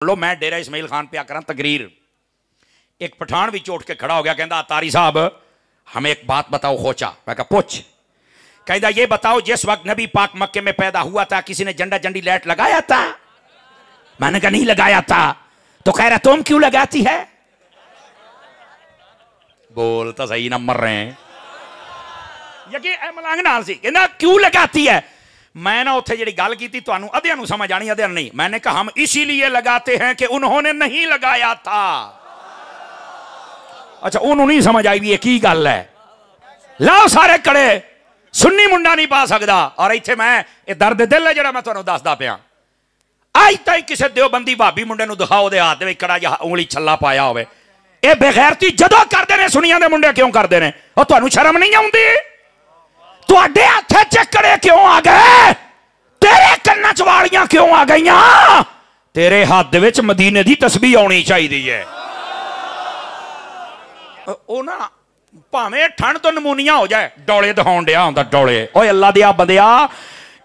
लो मैं डेरा इस्माइल खान पे करा तकरीर। एक पठान भी उठ के खड़ा हो गया, कहता तारी साहब हमें एक बात बताओ खोचा। मैं कहा पूछ। कहता ये बताओ जिस वक्त नबी पाक मक्के में पैदा हुआ था किसी ने झंडा झंडी लाइट लगाया था? मैंने कहा नहीं लगाया था। तो कह रहा तुम क्यों लगाती है? बोल तो सही नंबर रहे हैं यकीन मलंग नाल सी। कहना क्यों लगाती है? मैं ना उत्थे जी गल की तुहानू अधिया नू समझ आनी अधिया नहीं। मैंने कहा हम इसीलिए लगाते हैं कि उन्होंने नहीं लगाया था। अच्छा उन्होंने नहीं समझ आई भी ये की गल है। लाओ सारे कड़े सुन्नी मुंडा नहीं पा सकता। और इत्थे मैं ये दर्द दिल है जो मैं तुहानू दसदा पिया। अज तक किसी देवबंदी भाभी मुंडे नू दिखाओ दे हाथ में कड़ा जिहा उंगली छल्ला पाया होवे। ये बेगैरती जदों करते हैं सुनिया दे मुंडे क्यों करते हैं? और तुहानू शर्म नहीं आउंदी? तुहाडे हत्थे चकड़े क्यों आ गए? तेरे कन्ना च वालियां क्यों आ गईयां? तेरे हाथ विच मदीने दी तस्बीह आउणी चाहिदी है। ओ ना भावें ठंड तो नमूनिया हो जाए डोले दिखाउण दिया हुंदा डोले। ओए अल्लाह दिया बंदिया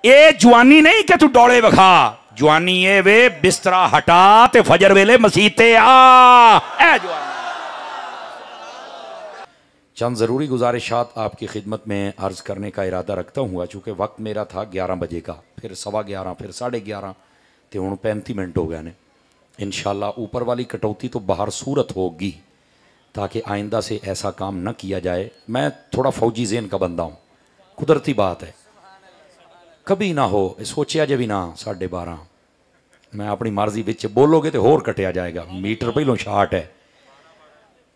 ये जवानी नहीं कि तू डोले विखा। जवानी ये वे बिस्तरा हटा ते फजर वेले मसीते आ। ए जवानी। चंद ज़रूरी गुजारिशात आपकी खिदमत में अर्ज़ करने का इरादा रखता हुआ। चूँकि वक्त मेरा था 11 बजे का, फिर 11:15, फिर 11:30 तो हूँ 35 मिनट हो गए ने। इंशाअल्लाह ऊपर वाली कटौती तो बाहर सूरत होगी ताकि आइंदा से ऐसा काम न किया जाए। मैं थोड़ा फौजी ज़हन का बंदा हूँ, कुदरती बात है, कभी ना हो सोचिया जे भी ना 12:30 मैं अपनी मर्जी बिच बोलोगे तो होर कटिया जाएगा। मीटर पहलों शार्ट है।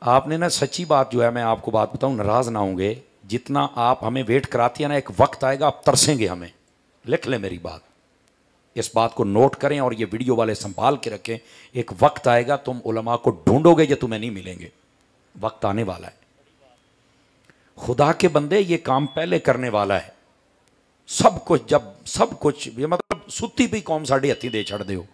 आपने ना सच्ची बात जो है मैं आपको बात बताऊं, नाराज़ ना होंगे। जितना आप हमें वेट कराती है ना, एक वक्त आएगा आप तरसेंगे हमें। लिख लें मेरी बात, इस बात को नोट करें और ये वीडियो वाले संभाल के रखें। एक वक्त आएगा तुम उलमा को ढूंढोगे जो तुम्हें नहीं मिलेंगे। वक्त आने वाला है। खुदा के बंदे ये काम पहले करने वाला है। सब कुछ जब सब कुछ ये मतलब सुती भी कौम साढ़े हथी दे छड़ दो,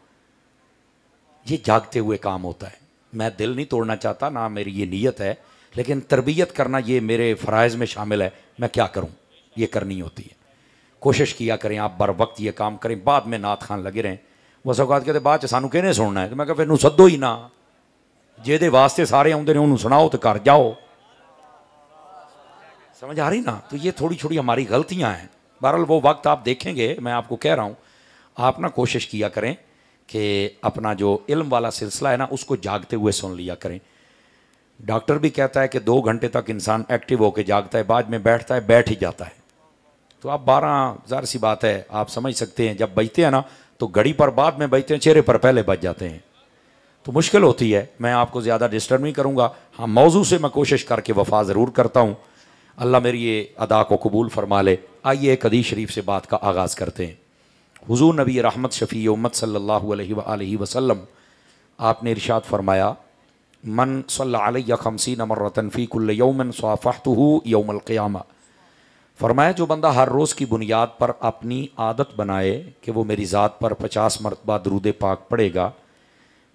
ये जागते हुए काम होता है। मैं दिल नहीं तोड़ना चाहता, ना मेरी ये नीयत है, लेकिन तरबियत करना ये मेरे फ़राइज़ में शामिल है। मैं क्या करूं, ये करनी होती है। कोशिश किया करें आप बर वक्त ये काम करें। बाद में नात खान लगे रहें। वो सौगात कहते बाद सानू कहने सुनना है। तो मैं कहा फिर सद्दो ही ना, जेदे वास्ते सारे आउंदे ने उन्होंने सुनाओ तो कर जाओ। समझ आ रही ना? तो ये थोड़ी छोटी हमारी गलतियाँ हैं। बहरहाल वो वक्त आप देखेंगे। मैं आपको कह रहा हूँ आप ना कोशिश किया करें कि अपना जो इल्म वाला सिलसिला है ना उसको जागते हुए सुन लिया करें। डॉक्टर भी कहता है कि 2 घंटे तक इंसान एक्टिव होकर जागता है, बाद में बैठता है, बैठ ही जाता है। तो आप 12 ज़ाहिर सी बात है आप समझ सकते हैं। जब बजते हैं ना तो घड़ी पर बाद में बजते हैं, चेहरे पर पहले बज जाते हैं, तो मुश्किल होती है। मैं आपको ज़्यादा डिस्टर्ब नहीं करूँगा। हाँ मौजू से मैं कोशिश करके वफा ज़रूर करता हूँ। अल्लाह मेरी ये अदा को कबूल फरमा ले। आइए एक हदीस शरीफ से बात का आगाज़ करते हैं। हुज़ूर नबी रहमत शफ़ी उम्मत सल्लल्लाहु अलैहि वसल्लम आपने इरशाद फरमाया मन सल्ला अलैया 50 मर्रतन फ़ी कुल्लि यौमिन सफ़हतुहु यौमल क़ियामा। फरमाया जो बंदा हर रोज़ की बुनियाद पर अपनी आदत बनाए कि वो मेरी ज़ात पर 50 मरतबा दरूद पाक पढ़ेगा,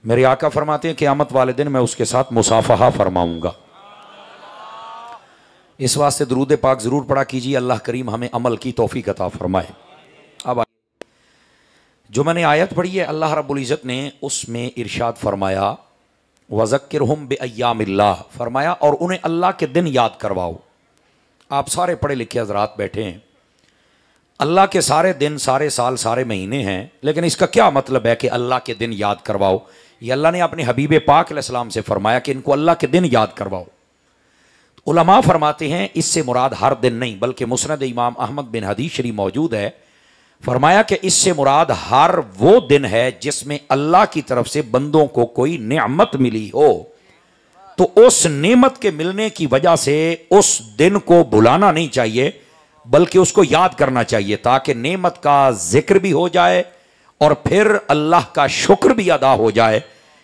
मेरे आका फरमाते हैं क़यामत वाले दिन मैं उसके साथ मुसाफ़हा फरमाऊँगा। इस वास्ते दरूद पाक ज़रूर पढ़ा कीजिए। अल्लाह करीम हमें अमल की तौफ़ीक़ अता फरमाए। अब जो मैंने आयत पढ़ी है अल्लाह रब्बुल इज़्ज़त ने उसमें इरशाद फरमाया वज़क्किरहुम बिअय्यामिल्लाह, फरमाया और उन्हें अल्लाह के दिन याद करवाओ। आप सारे पढ़े लिखे हज़रात बैठे हैं, अल्लाह के सारे दिन, सारे साल, सारे महीने हैं, लेकिन इसका क्या मतलब है कि अल्लाह के दिन याद करवाओ? ये अल्लाह ने अपने हबीब पाक अलैहिस्सलाम से फरमाया कि इनको अल्लाह के दिन याद करवाओ। तो उलमा फरमाते हैं इससे मुराद हर दिन नहीं, बल्कि मुस्नद इमाम अहमद बिन हदीस शरीफ मौजूद है। फरमाया कि इससे मुराद हर वो दिन है जिसमें अल्लाह की तरफ से बंदों को कोई नेमत मिली हो, तो उस नेमत के मिलने की वजह से उस दिन को भुलाना नहीं चाहिए बल्कि उसको याद करना चाहिए, ताकि नेमत का जिक्र भी हो जाए और फिर अल्लाह का शुक्र भी अदा हो जाए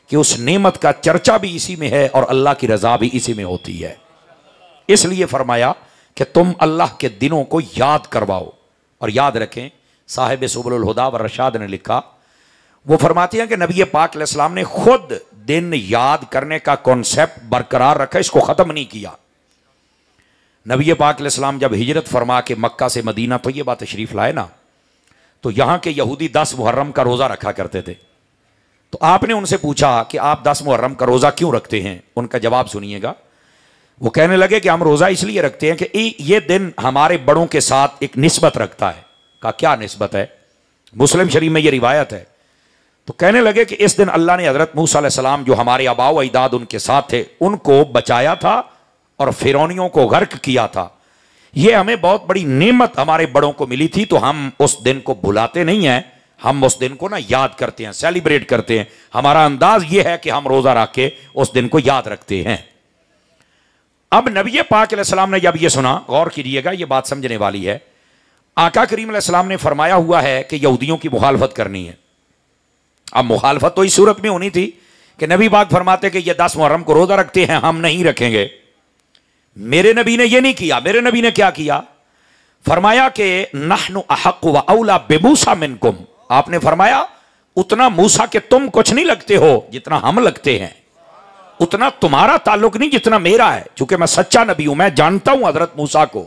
कि उस नेमत का चर्चा भी इसी में है और अल्लाह की रजा भी इसी में होती है। इसलिए फरमाया कि तुम अल्लाह के दिनों को याद करवाओ। और याद रखें साहिब सुबुल हुदा व रशाद ने लिखा, वो फरमाती हैं कि नबी पाक अलैहिस्सलाम ने खुद दिन याद करने का कॉन्सेप्ट बरकरार रखा, इसको ख़त्म नहीं किया। नबी पाक अलैहिस्सलाम जब हिजरत फरमा के मक्का से मदीना तो ये बात तशरीफ़ लाए ना, तो यहाँ के यहूदी 10 मुहर्रम का रोज़ा रखा करते थे। तो आपने उनसे पूछा कि आप 10 मुहर्रम का रोज़ा क्यों रखते हैं? उनका जवाब सुनिएगा। वो कहने लगे कि हम रोज़ा इसलिए रखते हैं कि ये दिन हमारे बड़ों के साथ एक निस्बत रखता है। कहा क्या निस्बत है? मुस्लिम शरीफ में ये रिवायत है। तो कहने लगे कि इस दिन अल्लाह ने हज़रत मूसा अलैहिस्सलाम जो हमारे आबाओ अजदाद उनके साथ थे उनको बचाया था और फिरौनियों को गर्क किया था। ये हमें बहुत बड़ी नेमत हमारे बड़ों को मिली थी, तो हम उस दिन को भुलाते नहीं हैं, हम उस दिन को ना याद करते हैं, सेलिब्रेट करते हैं। हमारा अंदाज ये है कि हम रोजा रख के उस दिन को याद रखते हैं। अब नबी पाक अलैहिस्सलाम ने जब ये सुना, गौर कीजिएगा, ये बात समझने वाली है। आका करीम अलैहिस्सलाम ने फरमाया हुआ है कि यहूदियों की मुखालफत करनी है। अब मुखालफत तो इस सूरत में होनी थी कि नबी पाक फरमाते कि ये 10 मुहर्रम को रोजा रखते हैं, हम नहीं रखेंगे। मेरे नबी ने यह नहीं किया। मेरे नबी ने क्या किया? फरमाया कि नहनु अहक्कु व औला बिमूसा मिनकुम। आपने फरमाया उतना मूसा के तुम कुछ नहीं लगते हो जितना हम लगते हैं, उतना तुम्हारा ताल्लुक नहीं जितना मेरा है, क्योंकि मैं सच्चा नबी हूं, मैं जानता हूं हजरत मूसा को।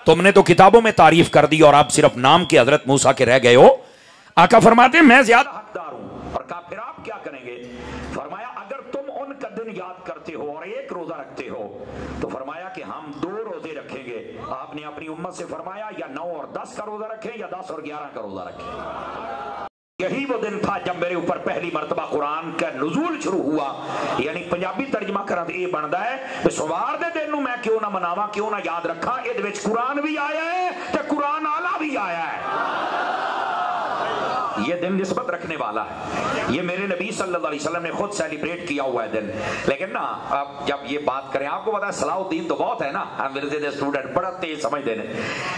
तुमने तो किताबों में तारीफ कर दी और आप सिर्फ नाम के हजरत मूसा के रह गए हो। आका फरमाते मैं ज्यादा हकदार हूं। और कहा फिर आप क्या करेंगे? फरमाया अगर तुम उनका दिन याद करते हो और एक रोजा रखते हो तो फरमाया कि हम 2 रोजे रखेंगे। आपने अपनी उम्मत से फरमाया या 9 और 10 का रोजा रखें या 10 और 11 का रोजा रखें। यही वो दिन था जब मेरे ऊपर पहली मर्तबा कुरान का नुज़ूल शुरू हुआ। यानी पंजाबी तर्जमा करा तो यह बनता है सोमवार के दिन मैं क्यों ना मनावा, क्यों ना याद रखा। ये कुरान भी आया है तो कुरान आला भी आया है। ये दिन निस्बत रखने वाला है। ये मेरे नबी सल्लल्लाहु अलैहि वसल्लम ने खुद सेलिब्रेट किया हुआ है दिन। लेकिन ना अब जब ये बात करें, आपको पता है सलाहुद्दीन तो बहुत है ना, मिर्जे दे स्टूडेंट बड़ा तेज समझते हैं।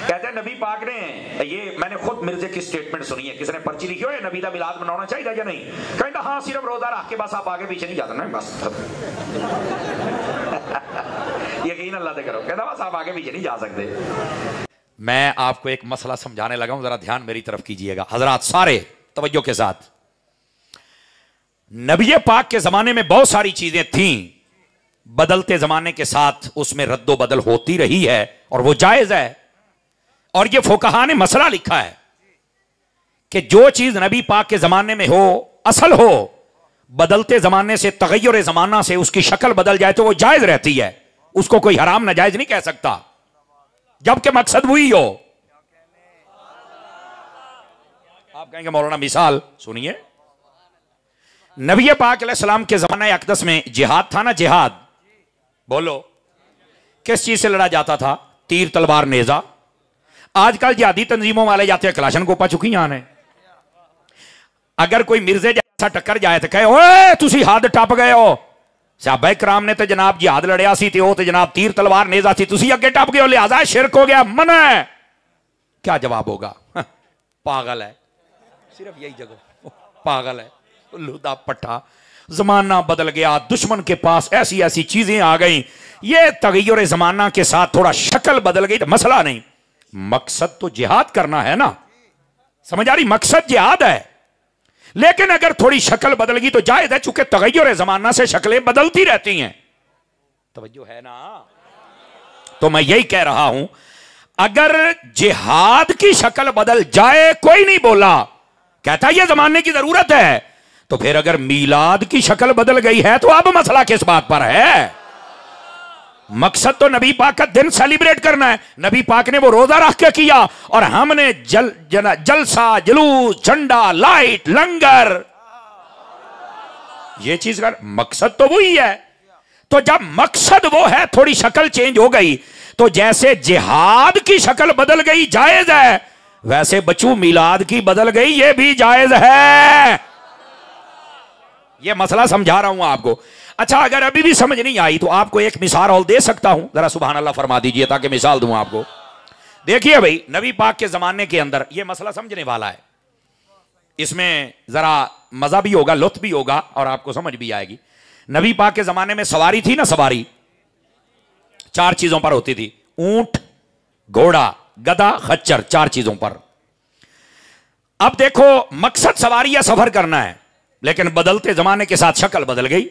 कहते हैं नबी पाक ने, ये मैंने खुद मिर्जे की स्टेटमेंट सुनी है, किसी ने पर्ची लिखी हो नबी का मिलाद मनाना चाहिए या नहीं? कहता हाँ सिर्फ रोजा रख के बस आप आगे पीछे नहीं जा सकते बस। यकीन अल्लाह से करो, कहता बस आप आगे पीछे नहीं जा सकते। मैं आपको एक मसला समझाने लगा हूं, जरा ध्यान मेरी तरफ कीजिएगा हजरात सारे तवज्जो के साथ। नबी पाक के जमाने में बहुत सारी चीजें थीं, बदलते जमाने के साथ उसमें रद्दो बदल होती रही है और वो जायज है। और ये फुकहा ने मसला लिखा है कि जो चीज नबी पाक के जमाने में हो, असल हो, बदलते जमाने से, तगय्युर जमाना से उसकी शक्ल बदल जाए तो वो जायज रहती है। उसको कोई हराम नाजायज नहीं कह सकता, जबकि मकसद वही हो। आप कहेंगे मौलाना मिसाल सुनिए। नबी पाक अलैहिस्सलाम के ज़माना अक़दस में जिहाद था ना, जिहाद बोलो किस चीज से लड़ा जाता था? तीर तलवार नेजा। आजकल जिहादी तंजीमों वाले जाते हैं कलाशन को पचुकी आने। अगर कोई मिर्जे जैसा टक्कर जाए तो कहे ओए तुसी हद टप गए हो, सहाबा कराम ने तो जनाब जिहाद लड़िया सी तो जनाब तीर तलवार नेजा सी, तुसी अगे टप गए हो लिहाजा शिरक हो गया, मना है। क्या जवाब होगा? पागल है, सिर्फ यही जगह पागल है, उल्लू दा पट्टा। जमाना बदल गया, दुश्मन के पास ऐसी ऐसी चीजें आ गई, ये तगय्युर जमाना के साथ थोड़ा शक्ल बदल गई तो मसला नहीं। मकसद तो जिहाद करना है ना, समझ आ रही? मकसद जिहाद है, लेकिन अगर थोड़ी शक्ल बदल गई तो जायज है, चूंकि तगय्युर जमाना से शक्लें बदलती रहती हैं। तवज्जो है ना? तो मैं यही कह रहा हूं, अगर जिहाद की शक्ल बदल जाए, कोई नहीं बोला, कहता यह जमाने की जरूरत है, तो फिर अगर मीलाद की शक्ल बदल गई है तो अब मसला किस बात पर है? मकसद तो नबी पाक का दिन सेलिब्रेट करना है। नबी पाक ने वो रोजा रख के किया और हमने जलसा, जुलूस, झंडा, लाइट, लंगर, ये चीज का मकसद तो वही है। तो जब मकसद वो है, थोड़ी शक्ल चेंज हो गई, तो जैसे जिहाद की शक्ल बदल गई जायज है, वैसे बच्चू मिलाद की बदल गई ये भी जायज है। ये मसला समझा रहा हूं आपको। अच्छा, अगर अभी भी समझ नहीं आई तो आपको एक मिसाल और दे सकता हूं, जरा सुभान अल्लाह फरमा दीजिए ताकि मिसाल दूं आपको। देखिए भाई, नबी पाक के जमाने के अंदर यह मसला समझने वाला है, इसमें जरा मजा भी होगा, लुत्फ भी होगा और आपको समझ भी आएगी। नबी पाक के जमाने में सवारी थी ना, सवारी 4 चीजों पर होती थी, ऊंट, घोड़ा, गधा, खच्चर, 4 चीजों पर। अब देखो, मकसद सवारी या सफर करना है, लेकिन बदलते जमाने के साथ शक्ल बदल गई।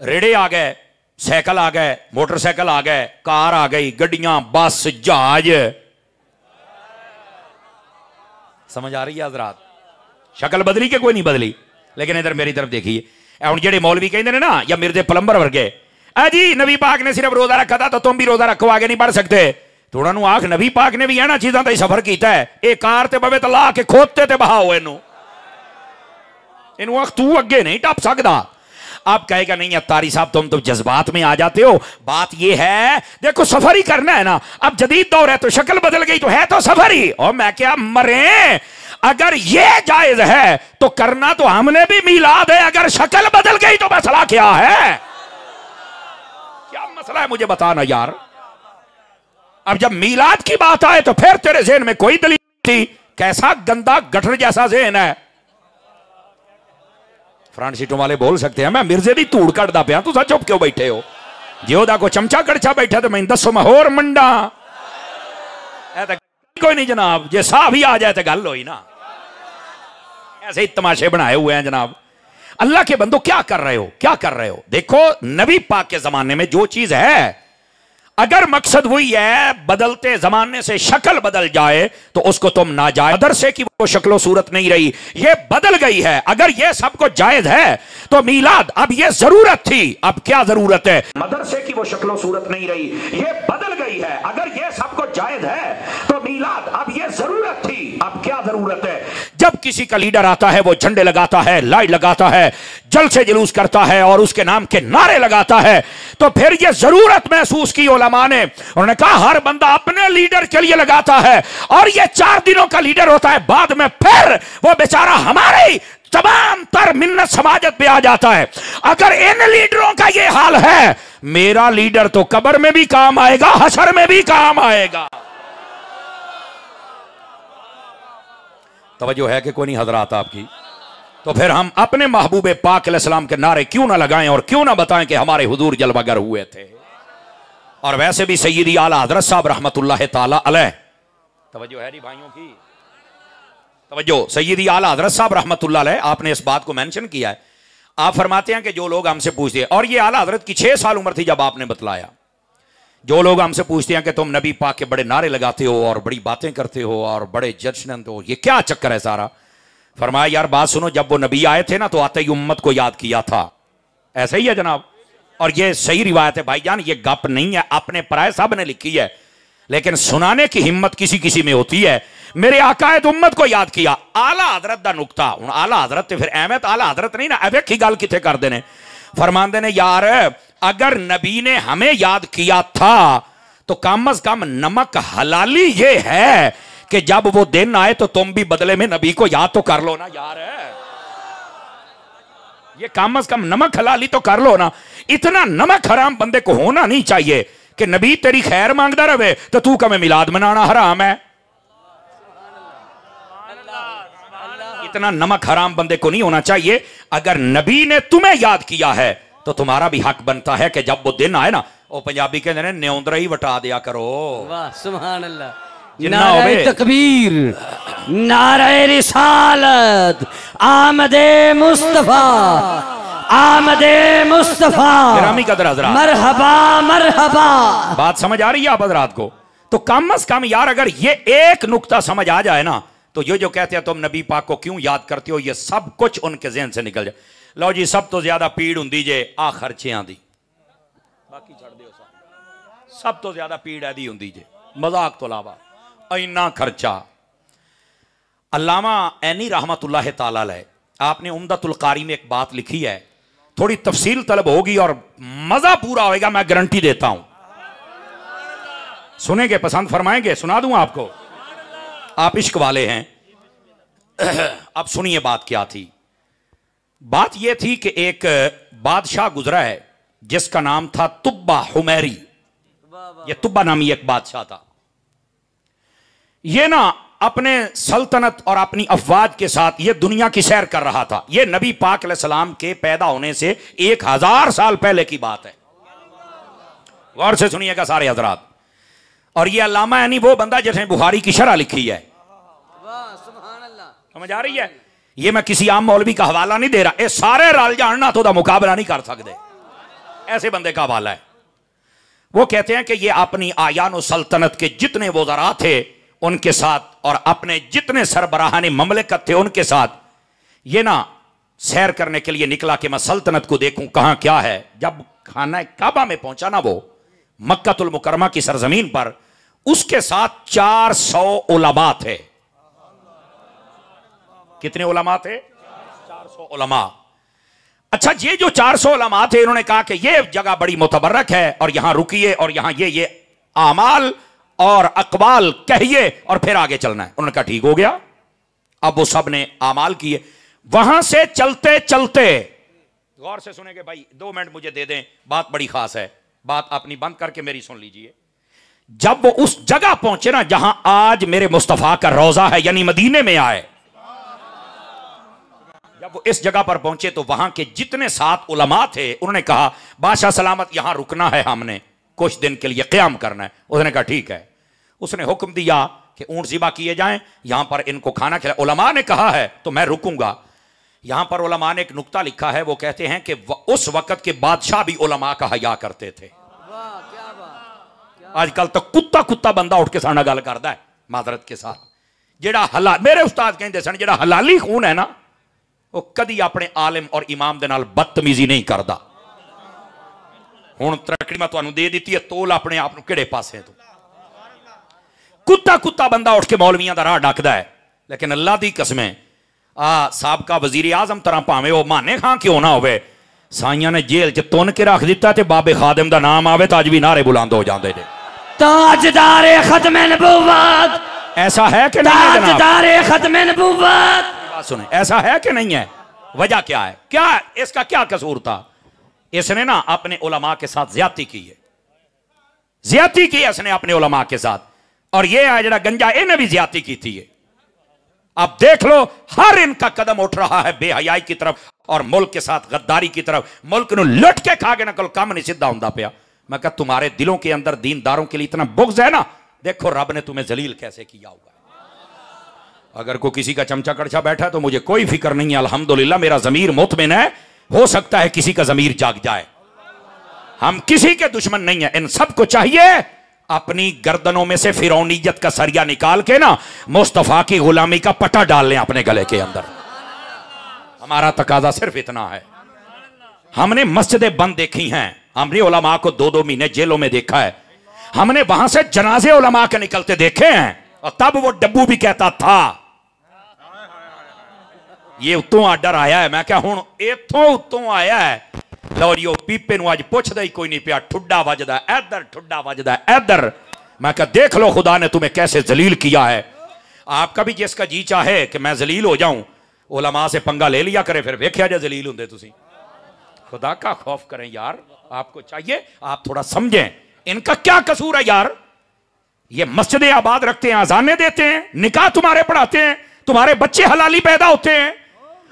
रेड़े आ गए, साइकिल आ गए, मोटरसाइकिल आ गए, कार आ गई, गड्डियां, बस, जहाज। समझ आ रही है हजरात? शक्ल बदली के कोई नहीं बदली? लेकिन इधर मेरी तरफ देखिए, हम जेडे मौलवी कहते हैं ना या मिर्जे पलंबर वर्गे, जी नबी पाक ने सिर्फ रोजा रखा था तो तुम भी रोजा रखो, आगे नहीं बढ़ सकते। थोड़ा नु आख नबी पाक ने भी है ना चीज़ों का सफर किया है, ये कार ते बवे तो ला के खोते ते बहाओ इनू आख तू अगे नहीं टप सकता। अब कहेगा नहीं अत्तारी साहब तुम तो जज्बात में आ जाते हो, बात ये है देखो सफर ही करना है ना, अब जदीद दौर है तो शक्ल बदल गई तो है तो सफर ही। और मैं क्या मरे, अगर ये जायज है तो करना तो हमने भी मिलाद है, अगर शक्ल बदल गई तो मसला क्या है, क्या मसला है मुझे बताना यार। अब जब मीलाद की बात आए तो फिर तेरे ज़हन में कोई दलील थी, कैसा गंदा गटर जैसा ज़हन है। फ्रंट सीटों वाले बोल सकते हैं मैं मिर्जे दी धूड़ कटदा पिया, तुम चुप क्यों बैठे हो, जे ओदा को चमचा कड़छा बैठा तो मैं दसो मैं होर मंडा, कोई नहीं जनाब, जे साह भी आ जाए तो गल होई ना। ऐसे ही तमाशे बनाए हुए हैं जनाब। अल्लाह के बंदो क्या कर रहे हो, क्या कर रहे हो। देखो नबी पाक के जमाने में जो चीज है, अगर मकसद वही है बदलते जमाने से शक्ल बदल जाए तो उसको तुम ना जाए, मदरसे की वो शक्लो सूरत नहीं रही, ये बदल गई है। अगर ये सबको जायज है तो मीलाद अब ये जरूरत थी, अब क्या जरूरत है, मदरसे की वो शक्लो सूरत नहीं रही, ये बदल गई है। अगर ये सबको जायज है तो मीलाद अब ये जरूरत थी, अब क्या जरूरत है। जब किसी का लीडर आता है वो झंडे लगाता है, लाइट लगाता है, जलसे जुलूस करता है और उसके नाम के नारे लगाता है, तो फिर ये जरूरत महसूस की उलमा ने, उन्होंने कहा हर बंदा अपने लीडर के लिए लगाता है और ये 4 दिनों का लीडर होता है, बाद में फिर वो बेचारा हमारे तमाम तर मिन्नत समाजत पे आ जाता है। अगर इन लीडरों का ये हाल है, मेरा लीडर तो कब्र में भी काम आएगा, हशर में भी काम आएगा। तवज्जो है कि कोई नहीं हजरात आपकी। तो फिर हम अपने महबूब पाक अलैहिस्सलाम के नारे क्यों ना लगाएं और क्यों ना बताएं कि हमारे हुजूर जलवागर हुए थे। और वैसे भी सैयदी आला हजरत साहब रहमतुल्लाह ताला अलैह, तवज्जो है नी भाइयों की, तवज्जो, सैयदी आला हजरत साहब रहमतुल्लाह अलैह, आपने इस बात को मेंशन किया है। आप फरमाते हैं कि जो लोग हमसे पूछते हैं, और ये आला हजरत की 6 साल उम्र थी जब आपने बतलाया, जो लोग हमसे पूछते हैं कि तुम नबी पाक के बड़े नारे लगाते हो और बड़ी बातें करते हो और बड़े जश्न हो, ये क्या चक्कर है सारा। फरमाया यार बात सुनो, जब वो नबी आए थे ना तो आते ही उम्मत को याद किया था, ऐसा ही है जनाब। और ये सही रिवायत है भाईजान, ये गप नहीं है, अपने पराए साहब ने लिखी है, लेकिन सुनाने की हिम्मत किसी किसी में होती है। मेरे आकाए तो उम्मत को याद किया, आला हजरत दा नुकता हुण आला हजरत ते फिर एवें तो आला हजरत नहीं ना, एवें की गल किथे करदे ने। फरमांदे ने यार अगर नबी ने हमें याद किया था तो कम अज कम नमक हलाली ये है कि जब वो दिन आए तो तुम भी बदले में नबी को याद तो कर लो ना यार, ये कम अज कम नमक हलाली तो कर लो ना। इतना नमक हराम बंदे को होना नहीं चाहिए कि नबी तेरी खैर मांगता रहे तो तू कमें मिलाद मनाना हराम है। इतना नमक हराम बंदे को नहीं होना चाहिए। अगर नबी ने तुम्हें याद किया है तो तुम्हारा भी हक बनता है कि जब वो दिन आए ना, वो पंजाबी कहते हैं न्योंदरा ही वटा दिया करो। वाह सुभान अल्लाह, नारे तकबीर, नारे रिसालत, आमदे मुस्तफा, आमदे मुस्तफा, गिरामी कदर हज़रात, मरहबा मरहबा। बात समझ आ रही है आप हज़रात को? तो कम अज कम यार अगर ये एक नुक्ता समझ आ जाए ना, तो ये जो कहते हैं तुम नबी पाक को क्यों याद करते हो, ये सब कुछ उनके ज़हन से निकल जाए। लो जी, सब तो ज्यादा पीड़ होंदी जे आ खर्चियां दी, बाकी छड़ दियो, सब तो ज्यादा पीड़ ऐदी होंदी जे, मजाक तो अलावा इन्ना खर्चा। अल्लामा ऐनी रहमतुल्लाह ताला अलैह, आपने उम्दतुल कारी में एक बात लिखी है, थोड़ी तफसील तलब होगी और मजा पूरा होएगा, मैं गारंटी देता हूं। सुनेंगे, पसंद फरमाएंगे, सुना दूं आपको, आप इश्क वाले हैं। अब सुनिए बात क्या थी। बात यह थी कि एक बादशाह गुजरा है जिसका नाम था तुब्बा हुमैरी। यह तुब्बा नामी एक बादशाह था। यह ना अपने सल्तनत और अपनी अफवाज के साथ यह दुनिया की सैर कर रहा था। यह नबी पाक अलैहिस्सलाम के पैदा होने से 1000 साल पहले की बात है। गौर से सुनिएगा सारे हजरात। और यह अल्लामा यानी वो बंदा जिसने बुखारी की शरह लिखी है। समझ आ रही है? ये मैं किसी आम मौलवी का हवाला नहीं दे रहा, ये सारे रल जानना तो दा मुकाबला नहीं कर सकते, ऐसे बंदे का हवाला है। वो कहते हैं कि ये अपनी आयान सल्तनत के जितने वज़रा थे उनके साथ और अपने जितने सरबराहान ममलिकत थे उनके साथ ये ना सैर करने के लिए निकला कि मैं सल्तनत को देखूं कहां क्या है। जब खाना काबा में पहुंचा ना, वो मक्कातुल मुकरमा की सरजमीन पर, उसके साथ 400 उलमा थे। कितने उलमा थे? 400 उलमा। अच्छा, ये जो 400 उलमा थे, इन्होंने कहा कि ये जगह बड़ी मुतबर्रक है और यहां रुकिए और यहां ये आमाल और अकबाल कहिए और फिर आगे चलना है। उन्होंने कहा ठीक हो गया। अब वो सब ने आमाल किए। वहां से चलते चलते, गौर से सुनेंगे भाई, 2 मिनट मुझे दे दें, बात बड़ी खास है, बात अपनी बंद करके मेरी सुन लीजिए। जब वो उस जगह पहुंचे ना जहां आज मेरे मुस्तफा का रोजा है, यानी मदीने में आए, जब वो इस जगह पर पहुंचे तो वहां के जितने 7 उलमा थे, उन्होंने कहा बादशाह सलामत यहां रुकना है, हमने कुछ दिन के लिए क़याम करना है। उसने कहा ठीक है। उसने हुक्म दिया कि ऊंट ज़िबा किए जाएं, यहां पर इनको खाना खिला। उलमा ने कहा है तो मैं रुकूंगा। यहां पर उलमा ने एक नुक्ता लिखा है, वो कहते हैं कि उस वक्त के बादशाह भी उलमा का हया करते थे। आजकल तो कुत्ता कुत्ता बंदा उठ के साढ़े गल करता है मादरत के साथ। जेड़ा हला, मेरे उस्ताद कहते सन, जेड़ा हलाली खून है ना, वो कदी अपने आलिम और इमाम दे नाल बदतमीजी नहीं करता। हुण तरक्की मैं तुहानू दे दी है, तोल अपने आप नूं किहड़े पासे तू। कुत्ता कुत्ता बंदा उठ के मौलवियां दा राह डकदा है, लेकिन अल्लाह दी कसमें साबका वजीर आजम तरह भावें वो माने खां क्यों ना होवे, साइयां ने जेल च तुन के रख दिता ते बाबे खादिम दा नाम आवे तो अज भी नारे बुलंद हो जाते हैं। ताजदारे खत्मे नबुव्वत, ऐसा है कि नहीं है? ताजदारे खत्मे नबुव्वत। बात सुने, ऐसा है कि नहीं है? वजह क्या है? क्या इसका क्या कसूर था? इसने ना अपने उलमा के साथ ज्यादती की है, ज्यादती की इसने अपने उलमा के साथ। और ये है जरा गंजा, इन्हें भी ज्यादती की थी। अब देख लो, हर इनका कदम उठ रहा है बेहयाई की तरफ और मुल्क के साथ गद्दारी की तरफ। मुल्क नूं लुट के खा के ना कल काम नहीं सीधा होंदा पिया। मैं कहा तुम्हारे दिलों के अंदर दीनदारों के लिए इतना बुग़्ज़ है ना, देखो रब ने तुम्हें जलील कैसे किया होगा। अगर कोई किसी का चमचा कड़छा बैठा है तो मुझे कोई फिक्र नहीं है, अल्हम्दुलिल्लाह मेरा ज़मीर मुतमिन है। हो सकता है किसी का ज़मीर जाग जाए। हम किसी के दुश्मन नहीं है। इन सबको चाहिए अपनी गर्दनों में से फिरौनियत का सरिया निकाल के ना मुस्तफा की गुलामी का पटा डाल लें अपने गले के अंदर। हमारा तकाजा सिर्फ इतना है। हमने मस्जिदें बंद देखी हैं, हमने उलमा को 2-2 महीने जेलों में देखा है, हमने वहां से जनाजे उलमा के निकलते देखे हैं। और तब वो डब्बू भी कहता था ये उत्तों आर्डर आया है। मैं क्या हूं इथों उत्तों आया है, लो जी पीपे नूं अज पुछदा ही कोई नहीं पिया, ठुड्डा वजदा इधर, ठुड्डा वजदा इधर। मैं क्या देख लो खुदा ने तुम्हें कैसे जलील किया है। आपका भी जिसका जी चाहे कि मैं जलील हो जाऊं, उलमा से पंगा ले लिया करे, फिर वेख्या जा जलील होंदे तुसीं। खुदा का खौफ करें यार, आपको चाहिए आप थोड़ा समझें इनका क्या कसूर है यार। ये मस्जिदें आबाद रखते हैं, अजानें देते हैं, निकाह तुम्हारे पढ़ाते हैं, तुम्हारे बच्चे हलाली पैदा होते हैं,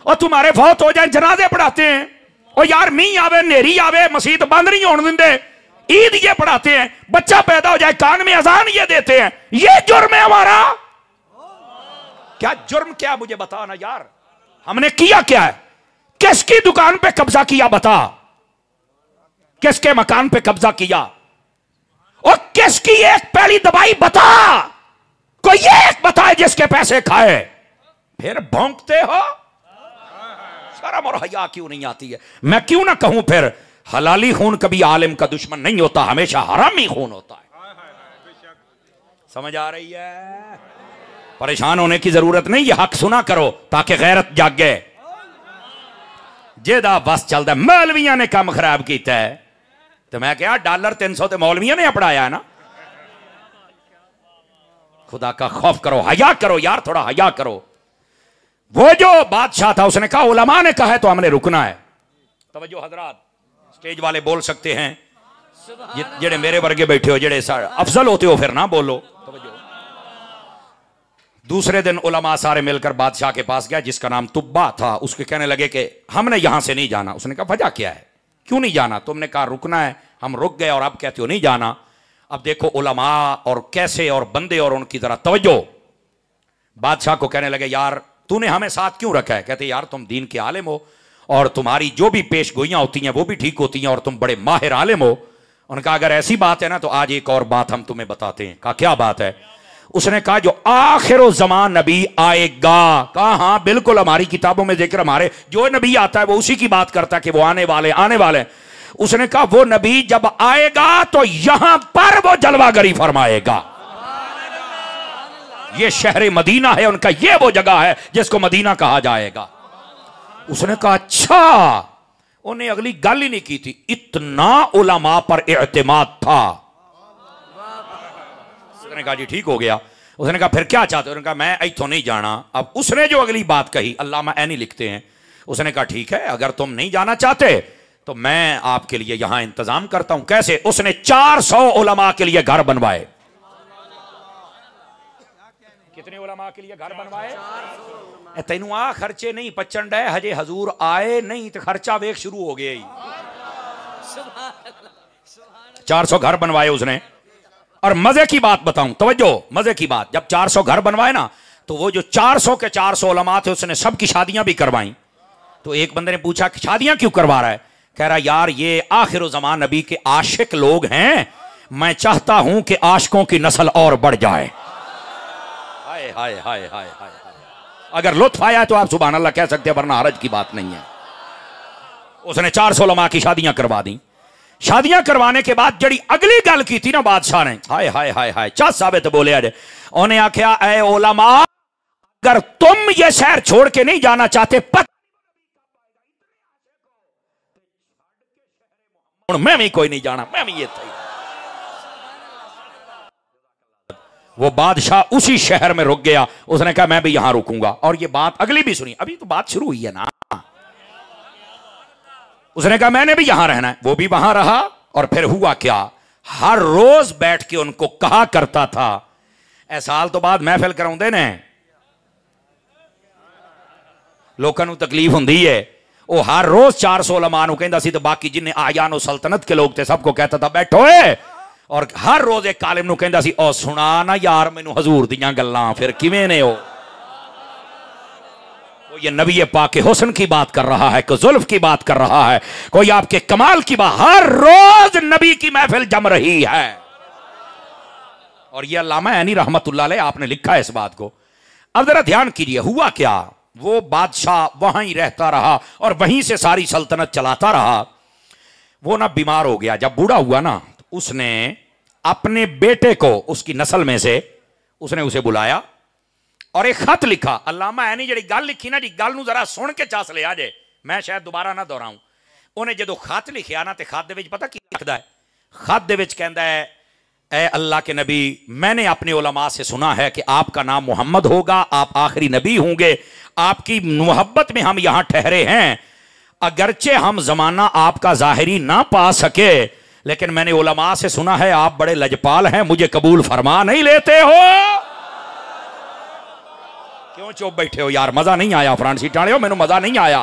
और तुम्हारे फौत हो जाए जनाजे पढ़ाते हैं। और यार मींह आवे नेरी आवे मस्जिद बंद नहीं होने देंगे, ईद ये पढ़ाते हैं, बच्चा पैदा हो जाए कान में अजान ये देते हैं। ये जुर्म है हमारा। क्या जुर्म क्या मुझे बता ना यार, हमने किया क्या है? किसकी दुकान पे कब्जा किया बता, किसके मकान पे कब्जा किया, और किसकी एक पहली दवाई बता, कोई एक बताए जिसके पैसे खाए। फिर भौंकते हो, शर्म और हया क्यों नहीं आती है? मैं क्यों ना कहूं फिर हलाली खून कभी आलिम का दुश्मन नहीं होता, हमेशा हरामी खून होता है। समझ आ रही है? परेशान होने की जरूरत नहीं, ये हक सुना करो ताकि गैरत जागे। जेदा बस चलता मौलवियां ने काम खराब किया है, तो मैं क्या $300 तो मौलवियां ने पढ़ाया है ना। खुदा का खौफ करो, हया करो यार, थोड़ा हया करो। वो जो बादशाह था उसने कहा उलमा ने कहा है तो हमने रुकना है। तवज्जो हजरात, स्टेज वाले बोल सकते हैं, जेड़े मेरे वर्गे बैठे हो, जेड़े अफजल होते हो फिर ना बोलो। तवज्जो। दूसरे दिन उलमा सारे मिलकर बादशाह के पास गया जिसका नाम तुब्बा था। उसके कहने लगे कि हमने यहां से नहीं जाना। उसने कहा वजह क्या है, क्यों नहीं जाना? तुमने कहा रुकना है, हम रुक गए और अब कहते हो नहीं जाना। अब देखो उलमा और कैसे और बंदे और उनकी तरह। तवज्जो। बादशाह को कहने लगे यार तूने हमें साथ क्यों रखा है? कहते यार तुम दीन के आलिम हो और तुम्हारी जो भी पेश गोइयां होती हैं वो भी ठीक होती हैं और तुम बड़े माहिर आलिम हो। उनका अगर ऐसी बात है ना तो आज एक और बात हम तुम्हें बताते हैं। कहा क्या बात है? उसने कहा जो आखिर ज़मान नबी आएगा। कहा हाँ बिल्कुल, हमारी किताबों में जिक्र, हमारे जो नबी आता है वो उसी की बात करता है कि वो आने वाले आने वाले। उसने कहा वो नबी जब आएगा तो यहां पर वो जलवागरी फरमाएगा। ये शहर मदीना है उनका, ये वो जगह है जिसको मदीना कहा जाएगा। उसने कहा अच्छा। उन्हें अगली गल ही नहीं की थी, इतना उलमा पर एतमाद था। उसने कहा जी ठीक हो गया। उसने कहा फिर क्या चाहते हो? उसने कहा मैं इथों नहीं जाना। अब उसने जो अगली बात कही, अल्लामा ऐनी लिखते हैं, उसने कहा ठीक है अगर तुम नहीं जाना चाहते तो मैं आपके लिए यहां इंतजाम करता हूं। कैसे? उसने 400 उलमा के लिए घर बनवाए। कितने उलमा के लिए घर बनवाए? तेनू आ खर्चे नहीं पचन डे, हजे हजूर आए नहीं तो खर्चा वेख शुरू हो गया ही। 400 घर बनवाए उसने। और मजे की बात बताऊं, तवज्जो, मजे की बात, जब 400 घर बनवाए ना तो वो जो 400 के 400 उलमा थे उसने सबकी शादियां भी करवाई। तो एक बंदे ने पूछा कि शादियां क्यों करवा रहा है? कह रहा यार ये आखिर ज़मान नबी के आशिक लोग हैं, मैं चाहता हूं कि आशिकों की नस्ल और बढ़ जाए। हाय हाय हाय हाय हाय। अगर लुत्फ आया तो आप सुभान अल्लाह कह सकते हैं, वरना हरज की बात नहीं है। उसने 400 उलमा की शादियां करवा दी। शादियां करवाने के बाद जड़ी अगली गल की थी ना बादशाह ने, हाय हाय हाय हाय, चस साबित बोले अजे, उन्हें आख्या ऐ उलमा अगर तुम ये शहर छोड़ के नहीं जाना चाहते मैं भी कोई नहीं जाना, मैं भी ये थी। वो बादशाह उसी शहर में रुक गया। उसने कहा मैं भी यहां रुकूंगा। और ये बात अगली भी सुनी, अभी तो बात शुरू हुई है ना। उसने कहा मैंने भी यहां रहना है। वो भी वहां रहा। और फिर हुआ क्या, हर रोज बैठ के उनको कहा करता था, ए साल तो बाद महफिल कराउंदे ने, लोगों को तकलीफ हुंदी है। वो हर रोज 400 उलमा नूं कहंदा सी, तो बाकी जिन्हें आयानो सल्तनत के लोग थे सबको कहता था बैठो। और हर रोज एक कालिम नूं कहंदा सी, ओ सुना ना यार मैनू हजूर दियां गल्लां, फिर किवें ने वो ये नबी पाक के हुस्न की बात कर रहा है, कोई जुल्फ की बात कर रहा है, कोई आपके कमाल की बात। हर रोज नबी की महफिल जम रही है। और ये अल्लामा ऐनी रहमतुल्लाह अलैह आपने लिखा है इस बात को। अब जरा ध्यान कीजिए, हुआ क्या, वो बादशाह वहां ही रहता रहा और वहीं से सारी सल्तनत चलाता रहा। वो ना बीमार हो गया। जब बूढ़ा हुआ ना तो उसने अपने बेटे को उसकी नस्ल में से उसने उसे बुलाया और एक खत लिखा। अल्लामा ऐनी जी गल लिखी ना जी, गल नूं जरा सुन के चस लिया जे, मैं शायद दोबारा ना दोहराऊं। उन्हें जो खत लिखिया ना तो खत दे विच पता की लिखदा है? खत दे विच कहंदा है, ए अल्लाह के नबी, मैंने अपने उलमा से सुना है कि आपका नाम मोहम्मद होगा, आप आखिरी नबी होंगे, आपकी मोहब्बत में हम यहां ठहरे हैं। अगरचे हम जमाना आपका जाहिरी ना पा सके, लेकिन मैंने उलमा से सुना है आप बड़े लजपाल हैं, मुझे कबूल फरमा नहीं लेते हो। क्यों चुप बैठे हो यार? मजा नहीं आया? फ्रंट सीट वाले हो, मैंने मजा नहीं आया।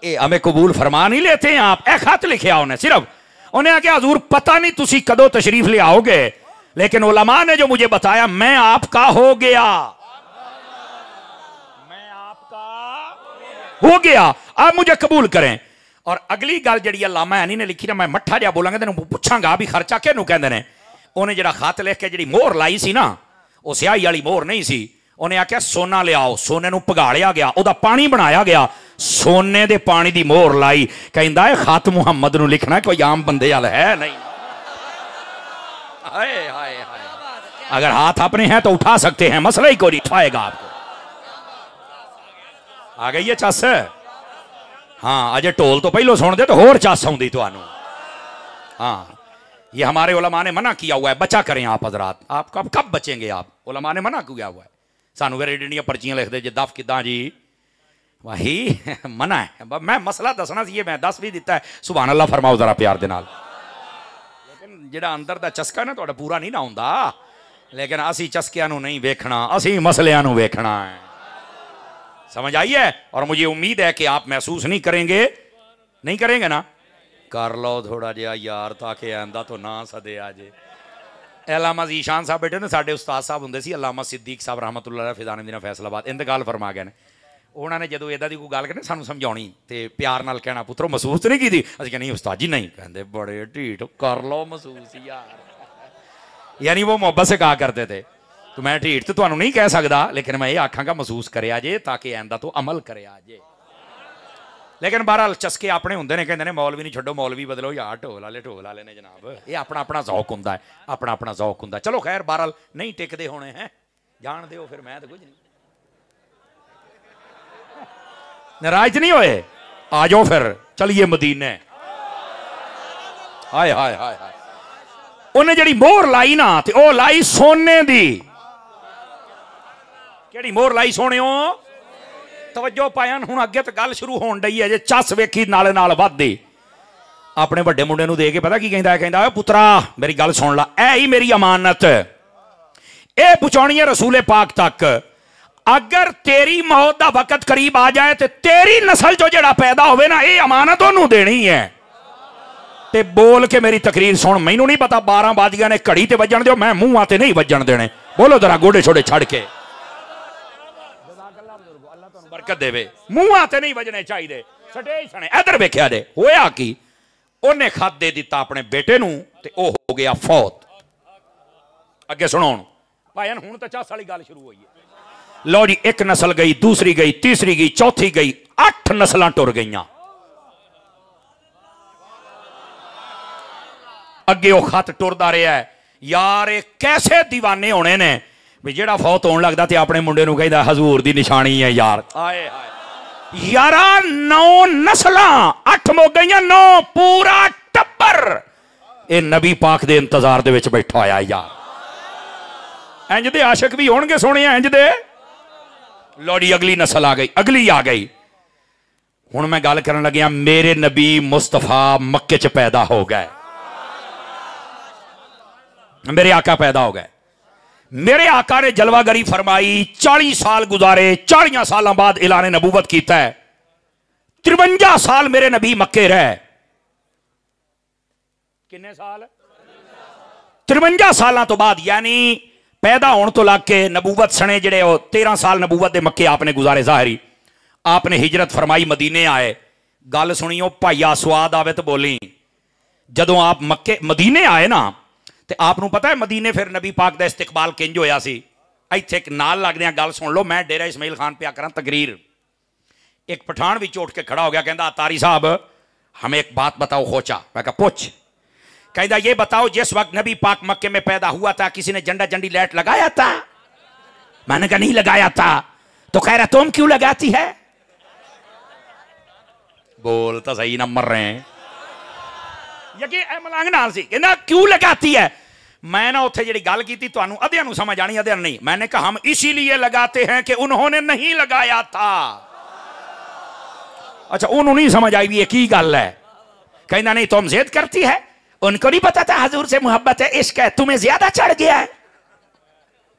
ए हमें कबूल फरमा नहीं लेते हैं आप? ए खत लिखिया उन्हें, सिर्फ उन्हें आके हजूर पता नहीं तुसी कदों तशरीफ ले आओगे, लेकिन उलमा ने जो मुझे बताया मैं आपका हो गया, मैं आपका हो गया, आप मुझे कबूल करें। और अगली गल जी अल्लामा ऐनी ने लिखी ना, मैं मट्ठा जा बोलांगा तेन पूछांगा भी खर्चा किहनूं कहंदे ने। उन्हें जरा खत लिख के जी मोहर लाई सी ना, वो स्याही वाली मोहर नहीं सी। उन्हें आख्या सोना लियाओ, सोने नूं पगाड़िया गया, उहदा पानी बनाया गया, सोने दे पानी दी मोहर लाई। कहंदा है खत मुहम्मद नूं लिखना, कोई आम बंदे वाल है नहीं। हाय हाय हाय, अगर हाथ अपने हैं तो उठा सकते हैं, मसला ही कोई नहीं उठाएगा आपको। आ गई है चस? हाँ, अजे ढोल तो पहलो सुन दे तो होर चस आउंदी तुहानूं। हाँ, ये हमारे उलमा ने मना किया हुआ है, बचा करें आप हजरात। आप कब बचेंगे? आप उलमा ने मना किया हुआ है। सानू फिर एडियां पर्चियां लिखते जे दफ किदा जी, वही मना है। मैं मसला दसना सी, मैं दस भी दिता है, सुभान अल्लाह फरमाओ जरा प्यार दे नाल। लेकिन जिहड़ा अंदर दा चस्का ना तुहाडा पूरा नहीं ना हुंदा। लेकिन असी चस्कियां नूं नहीं वेखना, असी मसलियां नूं वेखना है। समझ आई है? और मुझे उम्मीद है कि आप महसूस नहीं करेंगे, नहीं करेंगे ना? कर लो थोड़ा जिहा यार, ताकि आंदा तो ना सदे आजे। अल्लामा ज़ीशान साहब बेटे ने साडे उस्ताद साहब हुंदे सी, अल्लामा सिद्दीक साहब रहमतुल्लाह अलैह फिज़ान मदीना फैसलाबाद, इंतकाल फरमा गए ने। उन्होंने जो इदा की कोई गल करनी सानू समझाउणी ते प्यार नाल कहना, पुत्रो महसूस नहीं की? असीं कहना नहीं उस्ताद जी नहीं। कहंदे बड़े ढीठ, कर लो महसूस यार। यानी वो मोहब्बत से कहा करते थे। तो मैं ढीठ तो तुहानू नहीं कह सकता, लेकिन मैं ये आखांगा महसूस करे जे ताकि आंदा तो अमल करे जे। लेकिन बहरहाल चस्के अपने होंगे ने, कहते हैं मौलवी नहीं छड्डो मौलवी बदलो यार, ढोल वाले ने जनाब। ये अपना अपना जौक होंदा है, अपना अपना जौक होंदा। चलो खैर बहरहाल नहीं टिकते होने हैं, जान दो फिर, मैं तो कुछ नहीं। नाराज नहीं होए, आ जाओ फिर चलिए मदीने। हाय हाय हाय हाय, उन्हें जड़ी मोहर लाई ना ते ओ लाई सोने दी। केड़ी मोहर लाई सोने? तवज्जो पायन हुण अगे तो गल शुरू होण डई है जे, चस वेखी नाले नाल वधदी। अपने वड्डे मुंडे नूं दे के पता की कहंदा? कहंदा पुत्रा मेरी गल सुन ला, ऐ ही मेरी अमानत, ए पहुंचाउणी है रसूले पाक तक। अगर तेरी मौत दा वक्त करीब आ जाए तो तेरी नस्ल जो जड़ा पैदा होवे ना, ये अमानत ओनू देनी है। ते बोल के मेरी तकरीर सुन। मैनू नहीं पता 12 बाजियां ने घड़ी ते वजन दो, मैं मुंह आते नहीं वजन देने। बोलो जरा गोडे छोड़े छड़ के, बरकत देवे। मुंह आते नहीं वजने चाहिए स्टेज सने। इधर वेख्या दे होया कि उन्हें खत दे दिता अपने बेटे नू ते ओ हो गया फौत। अगे सुनो भाईन, हुण तो 40 वाली गल शुरू हुई है। लो जी, एक नस्ल गई, दूसरी गई, तीसरी गई, चौथी गई, 8 नस्लां टुर गईयां। अगे वो खत टुरदा रहा है। यार ये कैसे दीवाने होने ने भी जेड़ा फौत होने लगता तो अपने मुंडे नूं कहंदा हजूर दी निशानी है यार। आए हाय यारा, 9 नस्लां 8 मुक गईयां, 9 पूरा टब्बर ये नबी पाक दे इंतजार दे विच बैठा होया यार। इंज दे आशिक भी होणगे सोने, इंज दे। लोड़ी अगली नस्ल आ गई, अगली आ गई। हुण मैं गल करन लग्या, मेरे नबी मुस्तफा मक्के च पैदा हो गए, मेरे आका पैदा हो गए। मेरे आका ने जलवागरी फरमाई, 40 साल गुजारे, 40 साल बाद ऐलान नबूवत कीता है। 53 साल मेरे नबी मक्के रहे। किन्ने साल? 53 साल तो बाद, यानी पैदा होने तो लग के नबूवत सने जड़े 13 साल नबूवत दे मक्के आपने गुजारे ज़ाहिरी। आपने हिजरत फरमाई, मदीने आए। गल सुनियो भाईया, स्वाद आवे तो बोली। जदों आप मक्के मदीने आए ना, तो आपनों पता है मदीने फिर नबी पाक दा इस्तकबाल किंज होया सी? इत्थे एक नाल लगदे गल सुन लो। मैं डेरा इस्माइल खान पे करा तकरीर। एक पठान भी उठ के खड़ा हो गया, कहंदा तारी साहब हमें एक बात बताओ खोचा। मैं कहा पूछ। कहता ये बताओ, जिस वक्त नबी पाक मक्के में पैदा हुआ था किसी ने झंडा झंडी लाइट लगाया था? मैंने कहा नहीं लगाया था। तो कह रहा तुम क्यों लगाती है? बोल तो सही ना, मर रहे हैं यकीन मलंग नाल सी। कहना क्यों लगाती है? मैं ना उत्थे जिहड़ी गल कीती तुहानू अधिया नू समझ आनी, अधिया नहीं। मैंने कहा हम इसीलिए लगाते हैं कि उन्होंने नहीं लगाया था। अच्छा, उन्होंने नहीं समझ आई भी ये की गल है। कहना नहीं तुम जिद करती है, उनको नहीं पता था हजूर से मोहब्बत है, इश्क है, तुम्हें ज्यादा चढ़ गया है।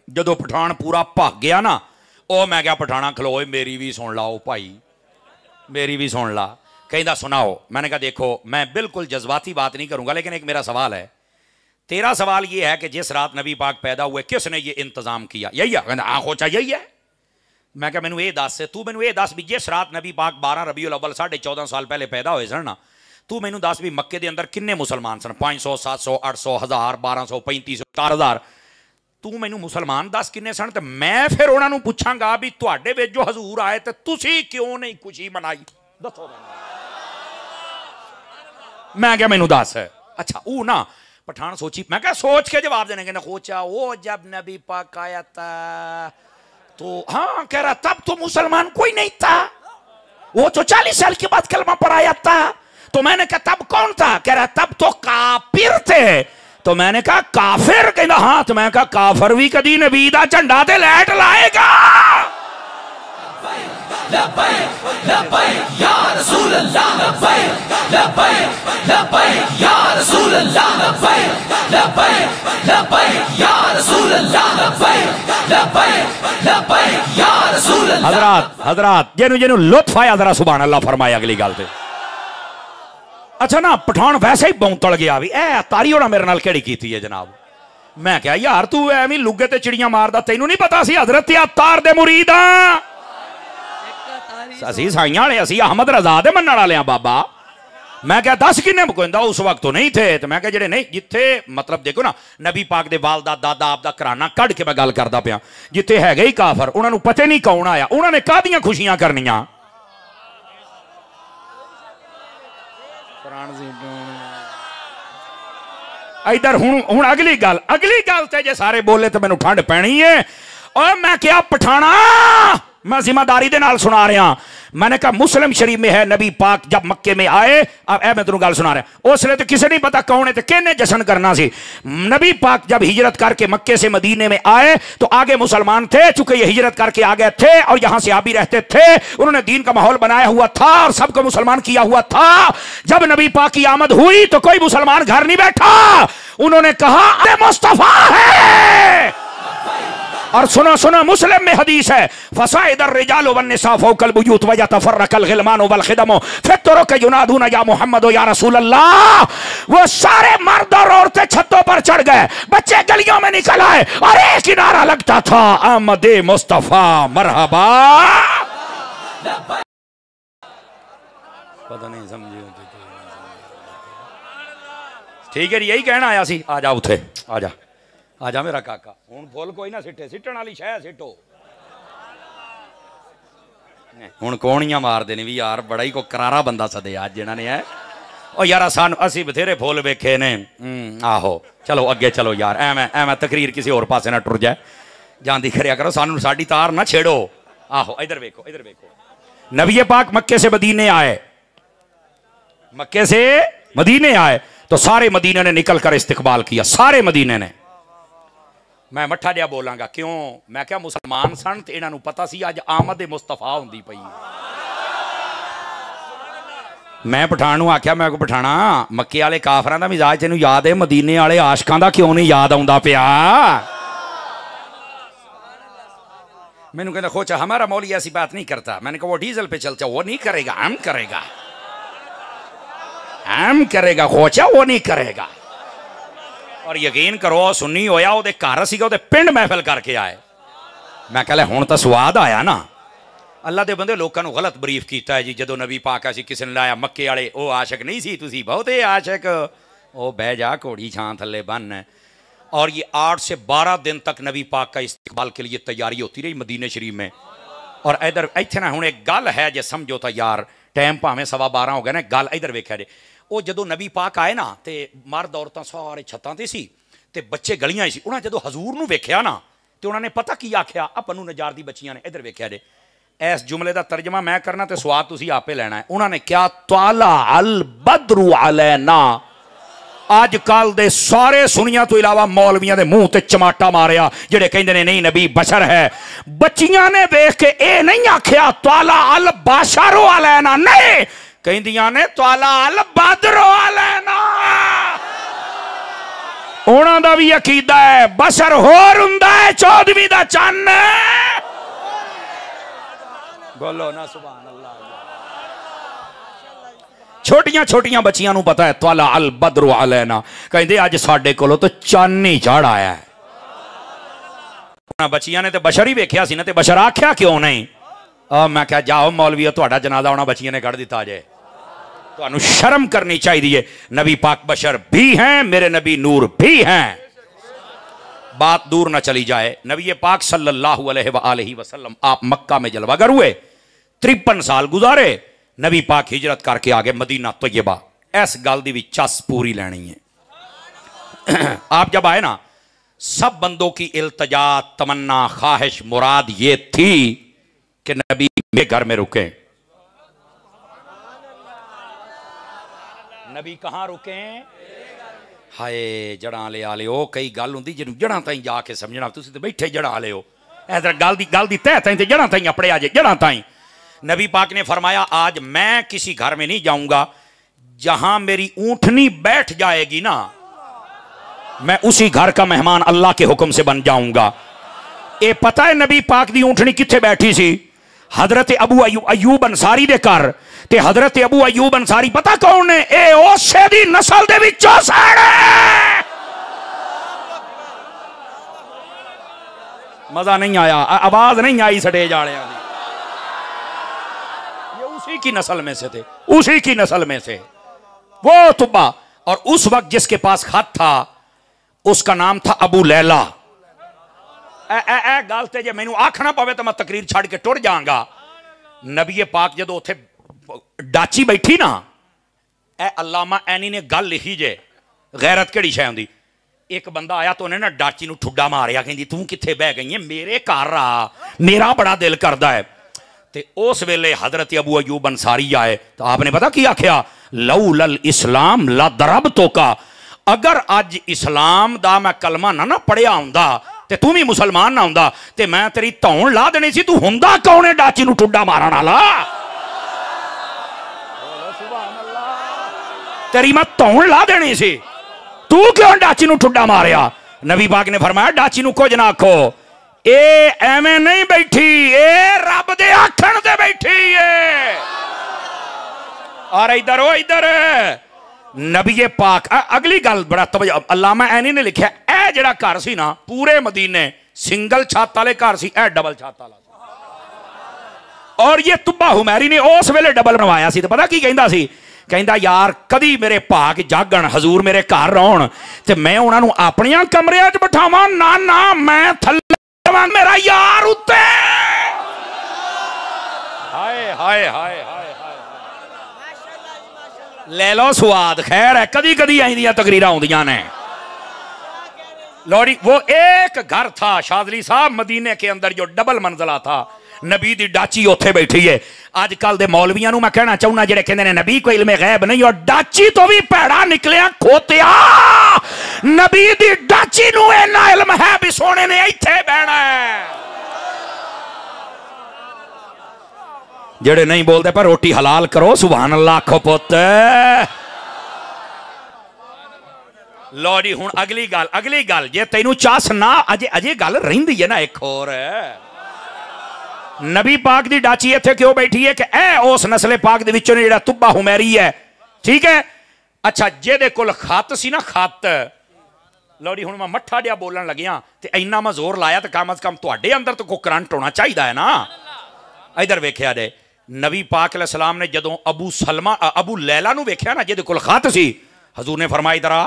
जदों पठान पूरा भग गया ना, ओ मैं क्या पठाना खलोए मेरी भी सुन लाओ भाई, मेरी भी सुन ला। कहता सुनाओ। मैंने कहा देखो मैं बिल्कुल जज्बाती बात नहीं करूंगा, लेकिन एक मेरा सवाल है। तेरा सवाल ये है कि जिस रात नबी पाक पैदा हुए किसने ये इंतजाम किया? यही है? कहता आंखों यही है। मैं क्या मैनू ये दस, तू मैनू ये दस भी जिस रात नबी पाक 12 रबीउल अव्वल 14.5 साल पहले पैदा हुए सन ना, तू मैनू दस भी मक्के के अंदर किन्ने मुसलमान सन? 500, 700, 800, 1000, 1200, 3500, 4000। तू मैनू मुसलमान दस किन्ने सन, तो मैं फिर उन्होंने पूछांगा भी तुहाडे विच जो हजूर आए तो तुसी क्यों नहीं खुशी मनाई? दसो। मैं क्या मैनू दस। अच्छा वो ना पठान सोची, मैं क्या सोच के जवाब देने के सोचा, वो जब नबी पाक आया था तो हाँ कह रहा तब तो मुसलमान कोई नहीं था, वो तो 40 साल के बाद कलमा पढ़ाया था। तो मैंने कहा तब कौन था? कह रहा तब तो काफिर थे। तो मैंने कहा काफिर? कहना हाँ। तो मैं कहा काफिर भी कदी नबी दा झंडा ते लैट लाएगा? हजरात हजरात जिन्हों जिन्हों लुत्फ आया जरा सुभान अल्लाह फरमाया अगली गल पे। अच्छा ना पठान वैसे ही बौंतल गया भी ए तारी होना मेरे नाल केड़ी कीती है जनाब। मैं क्या यार तू एवं लुगे ते चिड़ियां मारदा, तेनू नहीं पता सी हजरत अत्तार दे मुरीद हां, असी साइयां वाले, असी अहमद रजा दे मनण वाले हां। बाबा मैं क्या 10 किन्ने कहता उस वक्त तो नहीं थे। तो मैं क्या जेडे नहीं जिथे मतलब देखो ना नबी पाक दे वालदा दादा आपदा घराना कढ़ के मैं गल करदा पिया जिथे है ही काफर उन्होंने पता नहीं कौन आया उन्होंने कादियां खुशियां करनियां इधर हुण अगली गल ते जे सारे बोले तो मैनू ठंड पैनी है। और मैं क्या पठाना मैं जिम्मेदारी दे नाल सुना रहा। मैंने कहा मुस्लिम शरीफ में है नबी पाक जब मक्के में आए। अब मैं तेन गल सुना रहा उसने तो किसी नहीं पता कौन है तो किन्ने जश्न करना सी। नबी पाक जब हिजरत करके मक्के से मदीने में आए तो आगे मुसलमान थे चूंकि ये हिजरत करके आ गए थे और यहां से आप भी रहते थे उन्होंने दीन का माहौल बनाया हुआ था और सबको मुसलमान किया हुआ था। जब नबी पाक की आमद हुई तो कोई मुसलमान घर नहीं बैठा। उन्होंने कहा अरे मुस्तफा है। और सुनो सुनो मुस्लिम में हदीस है फसाइदर रिजाल वन निसा फौकल बुयूत व यतफर्रकल गिलमान वल खिदम फितरो के युनादूना या मोहम्मद या रसूल अल्लाह। वो सारे मर्द और औरतें छतों पर चढ़ गए बच्चे गलियों में निकल आए और एक ही नारा लगता था आमदे मुस्तफा मरहबा। पता नहीं समझे ठीक है यही कहना आया सी। आ जा उठे आ जा मेरा काका हुण फुल कोई ना सिट्टे सिट्टण वाली शह सिट्टो हुण कौनियां मारदे ने भी यार बड़ा ही को करारा बंदा सदे अज जिन्हां ने है ओ यार सानू असीं बथेरे फुल वेखे ने। आहो चलो अगे चलो यार एवें तकरीर किसी होर पासे ना टुर जाए जांदी खरिया करो सानू साडी तार ना छेड़ो। आहो इधर वेखो नबी पाक मक्के से मदीने आए मक्के से मदीने आए तो सारे मदीने ने निकल कर इस्तकबाल किया सारे मदीने ने। मैं मठा जिहा बोलांगा क्यों मैं क्या मुसलमान सन ते इन्हां नूं पता सी अज आमद मुस्तफा हुंदी पई। मैं पठान नूं आख्या मैं को पठाना मक्के वाले काफरां दा मिजाज तैनूं याद है मदीने वाले आशिकां दा क्यों नहीं याद आउंदा पिया। मैनूं कहंदा खोचा हमारा मौली ऐसी बात नहीं करता। मैंने कहा वो डीजल पे चलता वो नहीं करेगा हम करेगा खोचा वो नहीं करेगा। और यकीन करो सुन्नी होया ओदे घर सीगा ओदे पिंड महफिल करके आए। मैं कह हुण तां स्वाद आया ना। अल्लाह दे बंदे लोकां नूं गलत बरीफ कीता है जी जदों नबी पाक आसी किसी ने लाया मक्के वाले ओ आशिक नहीं सी तुसी बहुते आशिक ओ बह जा घोड़ी छां थल्ले बन। और ये 8 से 12 दिन तक नबी पाक का इस्तकबाल के लिए तैयारी होती रही मदीने शरीफ में। और इधर इत्थे ना हुण एक गल है जे समझो तो यार टाइम भावें 12:15 हो गए ना गल इधर वेख्या जे वो जदों नबी पाक आए ना तो मर्द औरतां सारे छत्तां ते सी ते बच्चे गलियां सी। उन्होंने जदों हजूर नूं वेख्या ना तो उन्होंने पता की आख्या आ बनु नजार दी बच्चियां ने इधर वेख्या जे इस जुमले का तर्जमा मैं करना तो स्वाद तुसीं आपे लेना है। उन्होंने क्या ताला अल बदरु अलैना। अजकल दे सारे सुनिया तो इलावा मौलवियां दे मुंह ते चमाटा मारिया जेडे कहंदे ने नहीं नबी बशर है। बच्चियां ने देख के ए नहीं आख्या ताला अल बाशरो अलैना नहीं कहंदियां ने ताला अल बदरो अलैना। उन्हां दा भी अकीदा है बशर होर हुंदा है 14वीं दा चन्न। बोलो ना सुभान अल्लाह। छोटियां छोटियां बच्चियां नूं पता है ताला अल बदरो अलैना कहंदे अज साडे कोलों तो चन्न ही चढ़ आया है। बच्चियां ने तो बशर ही वेख्या सी ना ते बशर आख्या क्यों नहीं। मैं क्या जाओ मौलवी तुहाडा जनाजा उन्हां बच्चियां ने कढ़ दिता जे तुहानू शर्म करनी चाहिए। नबी पाक बशर भी हैं मेरे नबी नूर भी हैं। बात दूर ना चली जाए नबी पाक सल्लल्लाहु अलैहि वसल्लम आप मक्का में जलवागर हुए 53 साल गुजारे। नबी पाक हिजरत करके आ गए मदीना तैयबा। इस गल दी भी चस पूरी लेनी है। आप जब आए ना सब बंदों की इल्तजा तमन्ना ख्वाहिश मुराद ये थी कि नबी मेरे घर में रुके। नबी कहां रुके हाय जड़ा ले आ लियो कई गल होंदी जिन्होंने जड़ा ताई जाके समझना तुसीं ते बैठे जड़ा लियो इधर गल दी तह ताई ते जड़ा ताई अपने आ जाए जड़ा ताई। नबी पाक ने फरमाया आज मैं किसी घर में नहीं जाऊंगा जहां मेरी ऊंटनी बैठ जाएगी ना मैं उसी घर का मेहमान अल्लाह के हुक्म से बन जाऊंगा। ए पता है नबी पाक दी ऊंटनी कित्थे बैठी सी हजरत अबू अयूब अंसारी दे घर ते हजरत अबू अयूब अंसारी पता कौन ने ए ओसे दी नस्ल दे विचों साड़े। मजा नहीं आया आवाज नहीं आई स्टेज वालियां दी। ये उसी की नस्ल में से थे उसी की नस्ल में से वो तुब्बा। और उस वक्त जिसके पास खत था उसका नाम था अबू लैला। गल ते जे मैनू आखना पवे तो मैं तकरीर छड़ के टुर जाऊंगा। नबी पाक जो उत्थे डाची बैठी ना, अल्लामा ऐनी ने गल लिखी जे गैरत केड़ी शै हुंदी। एक बंदा आया तो उन्हें ना डाची नूं ठुड्डा मारिया, कहंदी तू कित्थे बह गई है, मेरे घर आ, मेरा बड़ा दिल करदा है। ते उस वेले हजरत अबू अयूब अंसारी आए तो आपने पता की आख्या, लौलल इस्लाम ला दरब तो का, अगर अज इस्लाम दा मैं कलमा ना पढ़िया हुंदा ते तू भी मुसलमान ना हुंदा ते मैं तेरी धौन ला देनी सी। तू हुंदा कौन है डाची नूं ठुड्डा मारन वाला? तेरी मैं धौन ला देनी सी, तू क्यों डाची नूं ठुड्डा मारिया? नबी पाक ने फरमाया डाची नूं कुछ ना आखो, ए एवें नहीं बैठी, ए रब दे आखण ते बैठी है। और इधर ओ इधर नबी पाक अगली गल बड़ा तवज्जो, अल्लामा ऐनी ने लिखा ए जिहड़ा घर सी ना पूरे मदीने सिंगल छत वाले घर सी, ए डबल छत वाला। और ये तुब्बा हुमैरी ने उस वेले डबल बनवाया सी। तो पता की कहंदा सी, कहंदा यार कदी मेरे भाग जागण हजूर मेरे घर रहण ते मैं उन्होंने अपने कमरे च बिठावां, ना ना मैं थल्ले जावां, मेरा यार उत्ते। हाय हाय हाय हाय ले लो स्वाद। खैर है कदी कदी आई तकरीर होंदियां ने। लोरी वो एक घर था शादली साहब मदीने के अंदर जो डबल मंजिला था, नबी दी डाची उत्थे बैठी है। अजकल दे मौलवियां नूं मैं कहना चाहुंदा जेड़े कहंदे ने नबी को इल्मे गैब नहीं, और डाची तो भी भैड़ा निकलिया खोतिया। नबी दी डाची नूं इन्ना इल्म है भी सोने ने इत्थे बहना है। जेड़े नहीं बोलते पर रोटी हलाल करो, सुभान अल्लाह आखो पुत। लो जी हुण अगली गल जे तैनू चास ना अजे अजे गल रहिंदी है ना एक होर, नबी पाक दी डाची इत्थे क्यों बैठी है कि ए उस नस्ले पाक दे विचों जेड़ा तुब्बा हुमैरी है, ठीक है। अच्छा जेदे कोल खत सी ना खत, लो जी हुण मैं मट्ठा जिहा बोलन लगिया ते इन्ना मैं जोर लाया तो कम अज कम तुहाडे अंदर तो कोई करंट होना चाहिए है ना। इधर वेख्या जे नबी पाक अलैहि सलाम ने जदों अबू लैला नूं वेख्या ना जिहदे कोल खत सी, हजूर ने फरमाया इधर आ।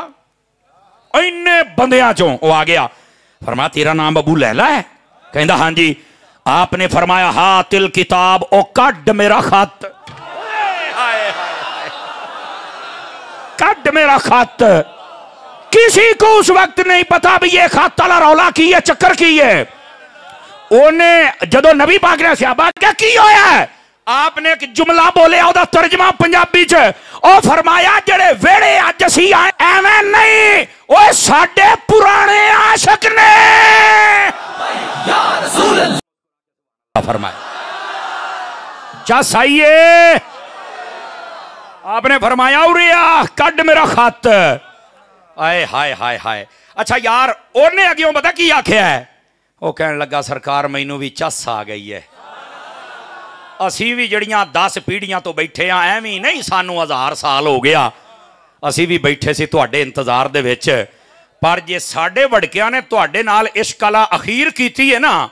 इन्ने बंदियां चों वो आ गया, फरमाया तेरा नाम अबू लैला है? कहंदा हां जी। आपने फरमाया हातिल किताब, ओ कड मेरा खत, कड मेरा खत। किसी को उस वक्त नहीं पता भी ये खत वाला रौला की है, चक्कर की है। उन्हें जदों नबी पाक ने सहाबा क्या की होया है, आपने एक जुमला बोले ओदा तर्जमा पंजाबी च ओ फरमाया जेड़े वेड़े अज असी आए एवें नहीं, ओए साडे पुराने आशिक ने या रसूल अल्लाह फरमाया। चा सही है। आपने फरमाया उरिया कड मेरा खत। आए हाय हाय हाय। अच्छा यार ओने अगियों पता की आख्या है, वो कहने लगा सरकार मैनू भी चस आ गई है, असी भी जड़ियां 10 पीढ़ियां तो बैठे हाँ, एवं नहीं सानू 1000 साल हो गया, असी भी बैठे सी तुहाडे इंतजार दे विच, पर जे साडे वड़कियां ने तुहाडे नाल इश्क वाला अखीर कीती है ना,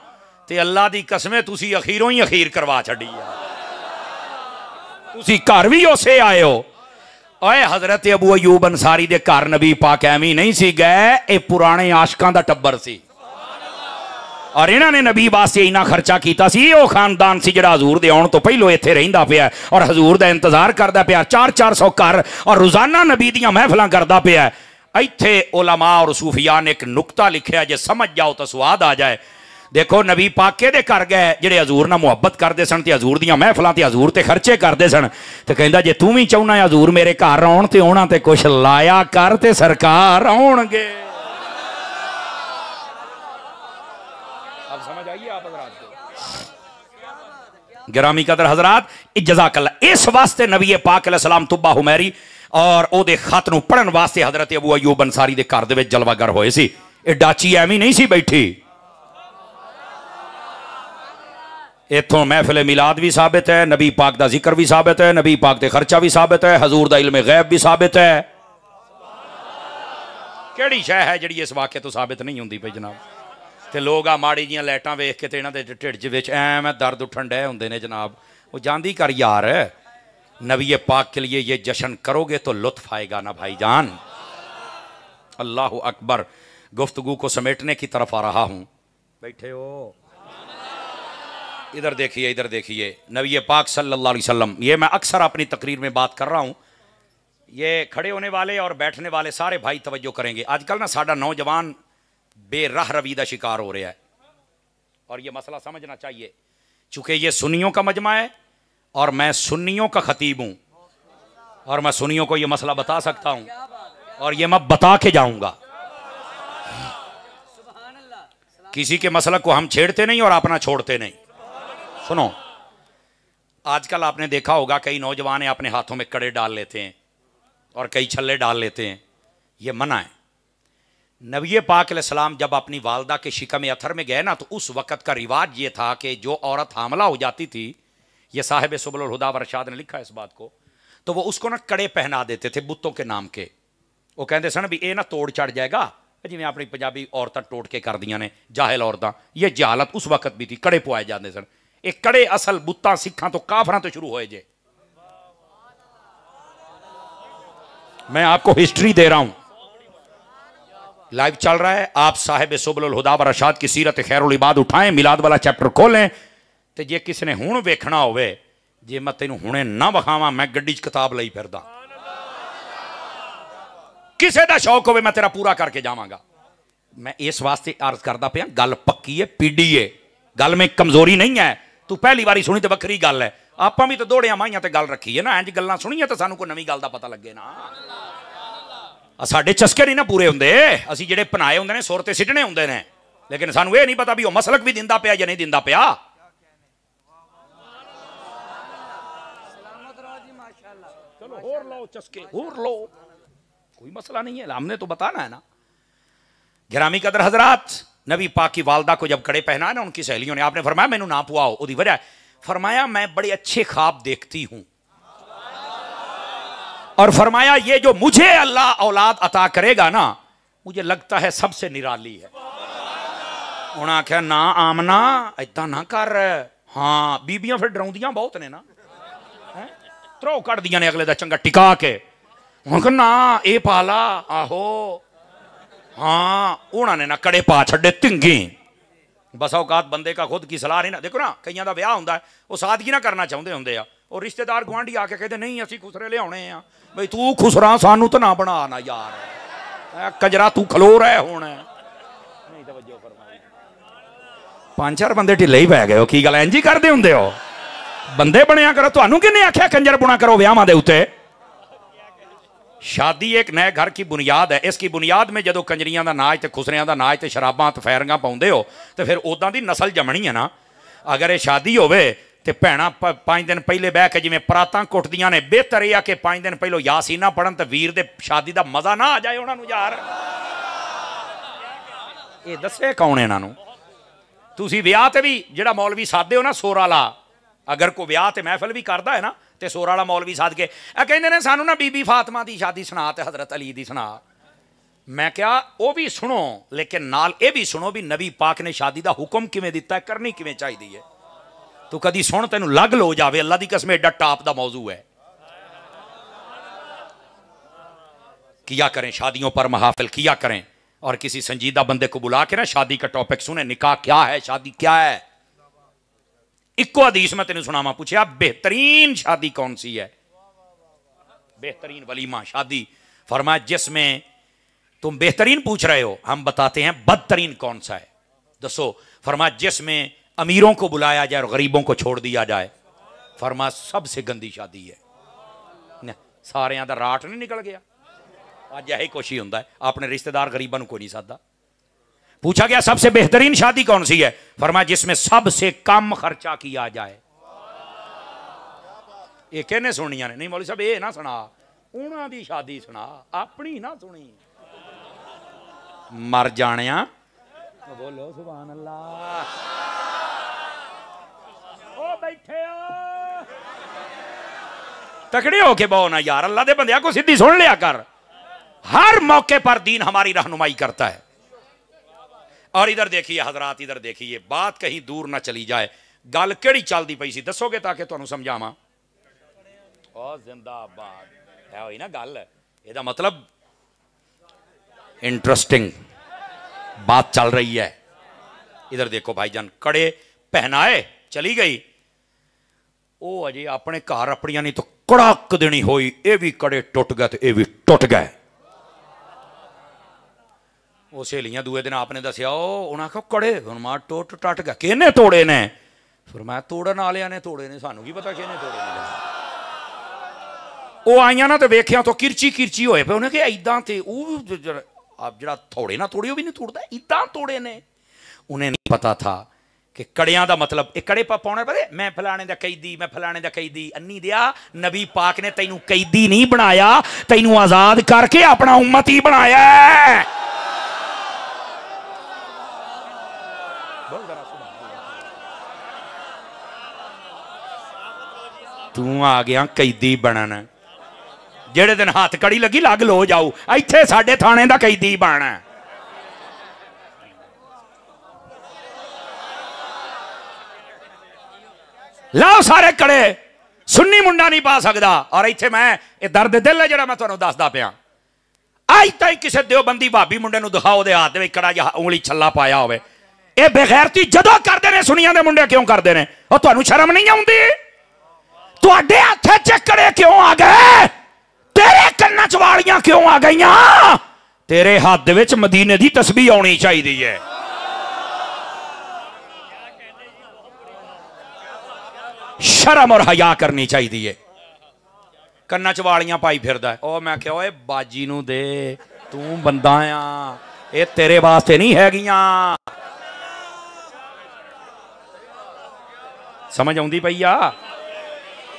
ते अल्लाह दी कसमें तुसी अखीरों ही अखीर करवा छड़ी है। तुसी घर भी उसे आए हो। ओए हजरत अबू अयूब अंसारी दे घर नबी पाक एवं नहीं सी गए, ये पुराने आशकां दा टब्बर सी और इन्होंने नबी वास्ते इन्ना खर्चा किया सी। वो खानदान सी जिहड़ा हजूर दे आउण तो पहलों इत्थे रहिंदा पिया और हजूर दा इंतजार करदा पिया, 400 घर और रोजाना नबी दियां महफिलां करदा पिया। इत्थे उलमा और सूफिया ने एक नुकता लिखिया, जे समझ जाओ तो स्वाद आ जाए। देखो नबी पाक दे कर गए जिहड़े हजूर नाल मुहब्बत करते सन ते हजूर दियां महफिलां ते हजूर ते खर्चे करते सन, ते कहंदा जे तू भी चाहुंदा हजूर मेरे घर आउण ते आउणा ते कुछ लाया कर ते सरकार आउणगे। अब समझ आइए आप हजरात को, गिरामी कदर हजरात जज़ाकल्लाह। इस वास्ते नबी पाक अलैहिस्सलाम तुब्बा हुमैरी और ओदे खत नूं पढ़न वास्ते हजरत अबू अयूब अंसारी दे घर दे विच जलवागर होए सी। ये डाची एवं नहीं सी बैठी। इत्थों महफिल मिलाद भी साबित है, नबी पाक दा जिक्र भी साबित है, नबी पाक ते खर्चा भी साबित है, हजूर दा इल्मे गैब भी साबित है। केड़ी शै है जिहड़ी इस वाक़े तो साबित नहीं हुंदी पई जनाब? ते लोग आ माड़ी जियां लाइटां वेख के ते इन्हां दे ढिड च विच ऐवें दर्द उठण डे हुंदे ने जनाब। वो जांदी कर यार, नबी पाक के लिए ये जश्न करोगे तो लुत्फ आएगा ना भाईजान। अल्लाह अकबर। गुफ्तगू को समेटने की तरफ आ रहा हूं। बैठे हो, इधर देखिए, इधर देखिए। नबी पाक सल्लल्लाहु अलैहि वसल्लम, ये मैं अक्सर अपनी तकरीर में बात कर रहा हूं, ये खड़े होने वाले और बैठने वाले सारे भाई तवज्जो करेंगे। आजकल ना साडा नौजवान बेराह रवी का शिकार हो रहा है और ये मसला समझना चाहिए। चूंकि ये सुन्नियों का मजमा है और मैं सुन्नियों का खतीब हूं और मैं सुन्नियों को ये मसला बता सकता हूं और ये मैं बता के जाऊंगा। किसी के मसला को हम छेड़ते नहीं और अपना छोड़ते नहीं। सुनो, आजकल आपने देखा होगा कई नौजवान अपने हाथों में कड़े डाल लेते हैं और कई छल्ले डाल लेते हैं, ये मना है। नबी पाक अलैहिस्सलाम जब अपनी वालदा के शिकम अथर में गए ना, तो उस वक़्त का रिवाज ये था कि जो औरत हामला हो जाती थी, ये साहिब सुबुल हुदा व रशाद ने लिखा है इस बात को, तो वो उसको ना कड़े पहना देते थे बुतों के नाम के। वो कहते सन भी ये ना तोड़ चढ़ जाएगा, जिमें अपनी पंजाबी औरतां टोट के कर दियां ने, जाहिल औरतां। ये जहालत उस वक़्त भी थी, कड़े पवाए जाते सन। एक कड़े असल बुत्तां सिखां तो काफरां तो शुरू होए जे। मैं आपको हिस्ट्री दे रहा हूं, लाइव चल रहा है। आप साहिब सुबुल हुदा व रशाद की सीरत खैरुल इबाद उठाएं, मिलाद वाला चैप्टर खोलें, तो जे किसी ने हुण वेखना होवे, जे मैं तेनू हुणे ना विखावां, मैं गड्डी च किताब लई फिरदा। किसी का शौक होवे मैं तेरा पूरा करके जावांगा। मैं इस वास्ते अर्ज करदा पिया, गल पक्की है, पीडी है, गल में कमजोरी नहीं है। तू पहली बारी सुनी तो वक्री गल है। आपां भी तो दौड़िया माइयां ते गल रखी है ना, इंज गल्लां सुणीਆਂ तो सानू कोई नवीं गल दा पता लगे ना। साडे चस्के नहीं ना पूरे हुंदे, असीं जिहड़े पनाए हुंदे ने सुर ते सिੱਟਣੇ हुंदे ने, लेकिन सानू ये नहीं पता भी वो मसलक भी दिंदा पिया या नहीं दिंदा पिया। चलो होर लो चस्के, होर लो, कोई मसला नहीं है, हमने तो बताना है ना। गिरामी कदर हजरात, नबी पाक की वालदा को जब कड़े पहना ना उनकी सहेलियों ने, आपने फरमाया मैनू ना पुआओ, उदी वजह फरमाया मैं बड़े अच्छे ख्वाब देखती हूं, और फरमाया ये जो मुझे अल्लाह औलाद अता करेगा ना, मुझे लगता है सबसे निराली है। उन्हें आख्या ना आमना इदा ना कर, हाँ बीबियां फिर डराउंदियां बहुत ने ना, त्रौ कट दियां ने अगले दा चंगा टिका के। ना ये पाला, आहो हाँ, उन्होंने ना कड़े पा छड़े तिंगे। बस औकात बंदे का खुद की सलाह नहीं ना। देखो ना कईयां दा ब्याह हुंदा है, वो सादगी ना करना चाहते होंगे, और रिश्तेदार गुआंढी आके कहते नहीं असी खुसरे लियाने आ। बई तू खुसरा सानू तो ना बना ना यार, कजरा तू खलो रहा हुण। नहीं तवज्जो फरमाई, 5-4 बंदे ढिले ही पै गए हो, की गल इंज ही करदे हुंदे हो? बंदे बनया करो, तुहानू किहने आख्या कंजर बुना करो विआहां दे उत्ते? शादी एक नए घर की बुनियाद है। इसकी बुनियाद में जो कंजरियां का नाच तो खुसरियां का नाच तो शराबां तो फैरियां पाउंदे हो, तो फिर उदां दी नस्ल जमनी है ना। अगर ये शादी होवे तो भैणां 5 दिन पहले बह के जिवें परातां कुटदियां ने, बेहतर यह कि 5 दिन पहलों यासीना पढ़न तो वीर दे शादी का मजा ना आ जाए उन्होंने। यार ये दसे कौन इन्हां नूं? तुसीं विआह ते भी जिहड़ा मौलवी सादे हो ना सोर वाला, अगर कोई विआह ते महफिल भी करदा है ना, तो सोर वाला मौलवी सद के कहते हैं सानू ना बीबी फातिमा की शादी सुना ते हजरत अली दी सुना। मैं क्या वो भी सुनो, लेकिन नाल ये भी सुनो भी नबी पाक ने शादी का हुक्म किवें दिता है, करनी किवें चाहिदी है। तू कदी सुन तेनू लग लो जावे, अल्लाह की कसम एडा टाप का मौजू है। किया करें शादियों पर महाफिल किया करें, और किसी संजीदा बंदे को बुला के ना शादी का टॉपिक सुने, निकाह क्या है, शादी क्या है। इक्को हदीस में तेन सुनावा, पूछा बेहतरीन शादी कौन सी है, बेहतरीन वलीमा शादी। फरमाया जिसमें तुम बेहतरीन पूछ रहे हो, हम बताते हैं बदतरीन कौन सा है, दसो। फरमाया जिसमें अमीरों को बुलाया जाए और गरीबों को छोड़ दिया जाए। फरमाया सबसे गंदी शादी है। सारे दा राट नहीं निकल गया, अज यही कुछ ही होंदा है, अपने रिश्तेदार गरीबों को नहीं सादा। पूछा गया सबसे बेहतरीन शादी कौन सी है, फरमाया जिसमें सबसे कम खर्चा किया जाए। ये कहने सुनिया ने, नहीं मौलवी साहब ये ना सुना, उन्हां दी शादी सुना, अपनी ना सुनी। मर जानिया, बोलो सुभान अल्लाह। ओ बैठे तकड़े होके बहु ना यार, अल्लाह दे बंदिया को सीधी सुन लिया कर। हर मौके पर दीन हमारी रहनुमाई करता है। और इधर देखिए हजरात, इधर देखिए, बात कहीं दूर ना चली जाए। गल केड़ी चलती पई सी दसोगे ताकि तुहानू समझावां। जिंदाबाद है हुई ना गल। ਇਹਦਾ मतलब इंटरेस्टिंग बात चल रही है। इधर देखो भाईजान, कड़े पहनाए चली गई, वो अजे अपने घर अपनिया नहीं तो कड़क देनी हुई, ये भी कड़े टुट गए तो ये भी टुट गए। वो सहेलियां दूए दिन आपने दसिया, उन्हें आखो कड़े हुण मां टुट टट गए, किहने तोड़े ने? फिर मैं तोड़न वालियां ने तोड़े ने, सानू की पता किहने तोड़े ने। वो आईया ना तो वेख्या तो किरची किरची होए पे, उन्हें कहा इदां ते आप जरा थोड़े ना तोड़े, भी नहीं तोड़ता, इदां तोड़े ने। उन्हें नहीं पता था कि कड़ियां का मतलब एक कड़े पा पाने पता, मैं फलाने दा कैदी, मैं फलाने दा कैदी। अन्नी दिया, नबी पाक ने तैनू कैदी नहीं बनाया, तैनू आजाद करके अपना उम्मती बनाया। तू आ गया कैदी बनन, जेड़े दिन हाथ कड़ी लगी लग लो जाऊ, इत्थे साडे थाने दा कैदी बनना। लाओ सारे कड़े, सुन्नी मुंडा नहीं पा सकता। और इत्थे मैं ये दर्द दिल है जिहड़ा मैं तुहानूं दसदा पिया, अज तक किसी देवबंदी भाभी मुंडे नूं दिखाओ दे हाथ दे कड़ा जिहा उंगली छल्ला पाया होवे। ये बेगैरती जदों करदे ने सुनियां दे मुंडे क्यों करदे ने? और तुहानूं शर्म नहीं आउंदी? तुहाडे हत्थे च कड़े क्यों आ गए? तेरे कन्नां च वालियां क्यों आ गईयां? तेरे हाथ विच मदीने दी तस्बीह आउणी चाहिदी है। शर्म और हया करनी चाहिए। कन्ना च वालियां पाई फिरदा है, ओ मैं क्या ओए बाजी नूं दे, तू बंदा आ, ये तेरे वास्ते नहीं हैगियां। समझ आउंदी पई आ?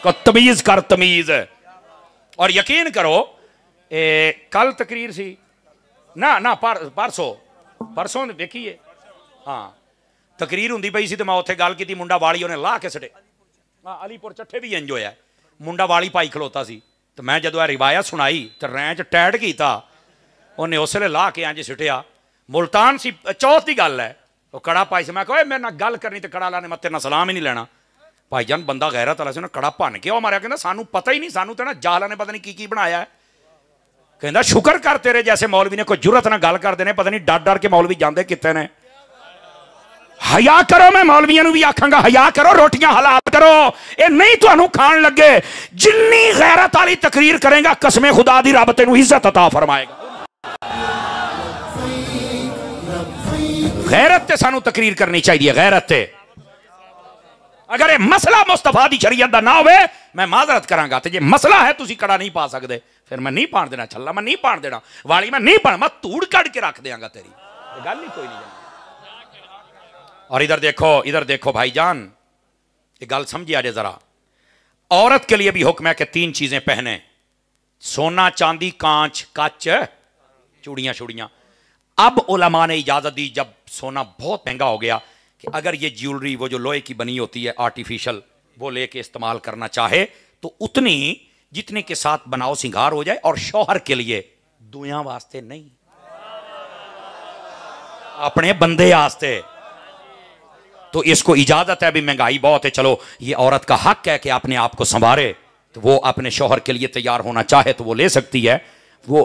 को तमीज कर, तमीज। और यकीन करो कल तकरीर सी ना ना परसों देखिए, हाँ तकरीर हुंदी पई सी, तो मैं उत्थे गल कीती, मुंडा वाली उन्हें ला के सटे। अलीपुर चट्ठे भी इंज होया, मुंडा वाली पाई खलोता सी, तो मैं जदों रिवायत सुनाई तो रैंच टैट कीता, उन्हें उस वेले ला के इंज सिटिया। मुल्तान सी, चौथ की गल है, वो कड़ा पाई से, मैं कहा मेरे नाल गल करनी तो कड़ा लाने, मैं तेरे नाल सलाम ही नहीं लेना। भाईजान बंदा गैरत वाला सी, उन्हें कड़ा भन के मारिया, कहता सानू पता ही नहीं, सानू तो ना जाला ने पता नहीं की बनाया है। कहता शुक्र कर तेरे जैसे मौलवी ने कोई जुरत ना गल करते हैं, पता नहीं डर डर के मौलवी जाते कितने ने। हया करो, मैं मौलवियों भी आखांगा हया करो, रोटियां हलाल करो, ये नहीं तुहानू खान लगे। जिन्नी गैरत वाली तकरीर करेगा, कसमे खुदा दी रब तेनू इज्जत अता फरमाएगा। गैरत ते सानू तकरीर करनी चाहिए, गैरत ते। अगर ये मसला मुस्तफा दी शरीयत दा ना होवे, मैं माजरत करांगा, तो जे मसला है तुसी कड़ा नहीं पा सकते, फिर मैं नहीं पाण देना, छल्ला मैं नहीं पाण देना, वाली मैं नहीं पाण, मैं धूड़ कड़ के रख देंगा तेरी, गल ही कोई नहीं। और इधर देखो भाईजान, ये गल समझिए आज जरा। औरत के लिए भी हुक्म है कि 3 चीजें पहने, सोना चांदी कांच कच चूड़ियां शूड़ियां। अब उलमा ने इजाजत दी, जब सोना बहुत महंगा हो गया, कि अगर ये ज्वेलरी वो जो लोहे की बनी होती है आर्टिफिशियल, वो लेके इस्तेमाल करना चाहे तो उतनी जितने के साथ बनाओ सिंगार हो जाए, और शौहर के लिए, दुनिया वास्ते नहीं, अपने बंदे वास्ते। तो इसको इजाजत है, अभी महंगाई बहुत है, चलो ये औरत का हक है कि अपने आप को संवारे, तो वो अपने शौहर के लिए तैयार होना चाहे तो वो ले सकती है। वो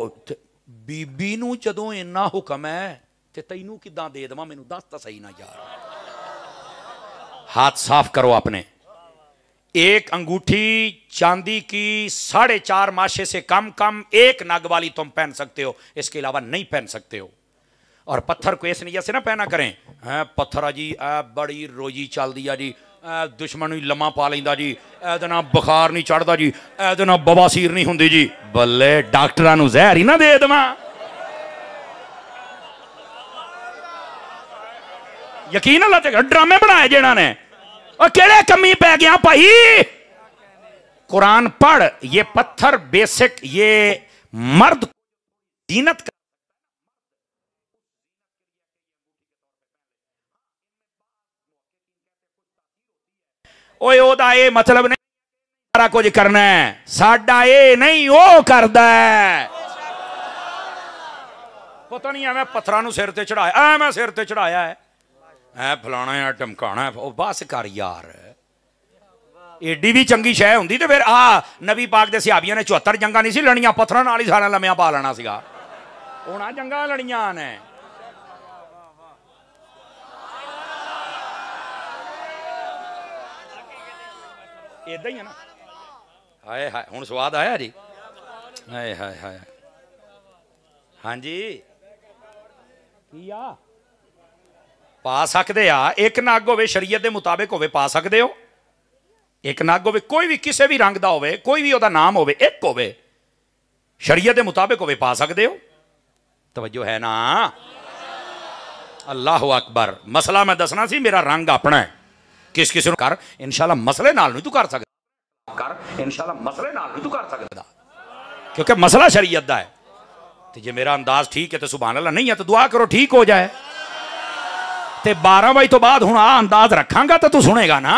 बीबी नू जदों इन्ना हुक्म है ते तैनू किदां दे देवां, मैनू दस तां सही ना यार। हाथ साफ करो अपने। एक अंगूठी चांदी की 4.5 माशे से कम एक नग वाली तुम पहन सकते हो, इसके अलावा नहीं पहन सकते हो। और पत्थर को इस नीयत से ना पहना करें, पत्थर जी बड़ी रोजी चलती है जी, दुश्मन भी लम्मा पा लेंदा जी, ए ना बुखार नहीं चढ़ता जी, ए ना बवासीर नहीं होंदी जी। बल्ले डॉक्टरां नूं जहर ही ना दे देवां। यकीन अल्लाह ते ड्रामे बनाए जिन्हां ने, और केड़े कमी पै गया भाई। कुरान पढ़, ये पत्थर बेसिक, ये मर्द जीनत का ओए ओदा ये मतलब नहीं सारा कुछ करना है, साडा ये नहीं वो करदा है। पता नहीं मैं पत्थरां नूं सिर ते चढ़ाया, मैं सिर ते चढ़ाया है, फलाना है ढमकाना है, बस कर यार। एडी भी चंगी शह होंदी तो फिर आ नबी पाक दे सहाबियां ने 74 जंगा नहीं सी लड़ियां, पत्थरां नाल ही सारा लम्या पा लेना सीगा। हुण आ जंगा लड़ियां ने। इदा ही है ना। हाय हाय हुण स्वाद आया जी। हाय हाय हाय। हाँ जी की आ पा सकते आ। एक नग होवे शरीयत के मुताबिक होवे पा सकते हो। एक नग होवे कोई भी किसी भी रंग का होवे, कोई भी ओदा नाम होवे, एक होवे शरीयत के मुताबिक होवे पा सकते हो। तवज्जो है ना। अल्लाह अकबर। मसला मैं दसना सी मेरा रंग अपना है। किस किसी कर इंशाल्लाह मसले नाल नहीं तू कर सकता। कर इंशाल्लाह मसले नाल नहीं तू कर सकता, क्योंकि मसला शरीयत दा है। तो जे मेरा अंदाज ठीक है तो सुभान अल्लाह, नहीं है तो दुआ करो ठीक हो जाए। ते 12 बजे तो बाद हुण आ अंदाज रखांगा तो तू सुनेगा ना,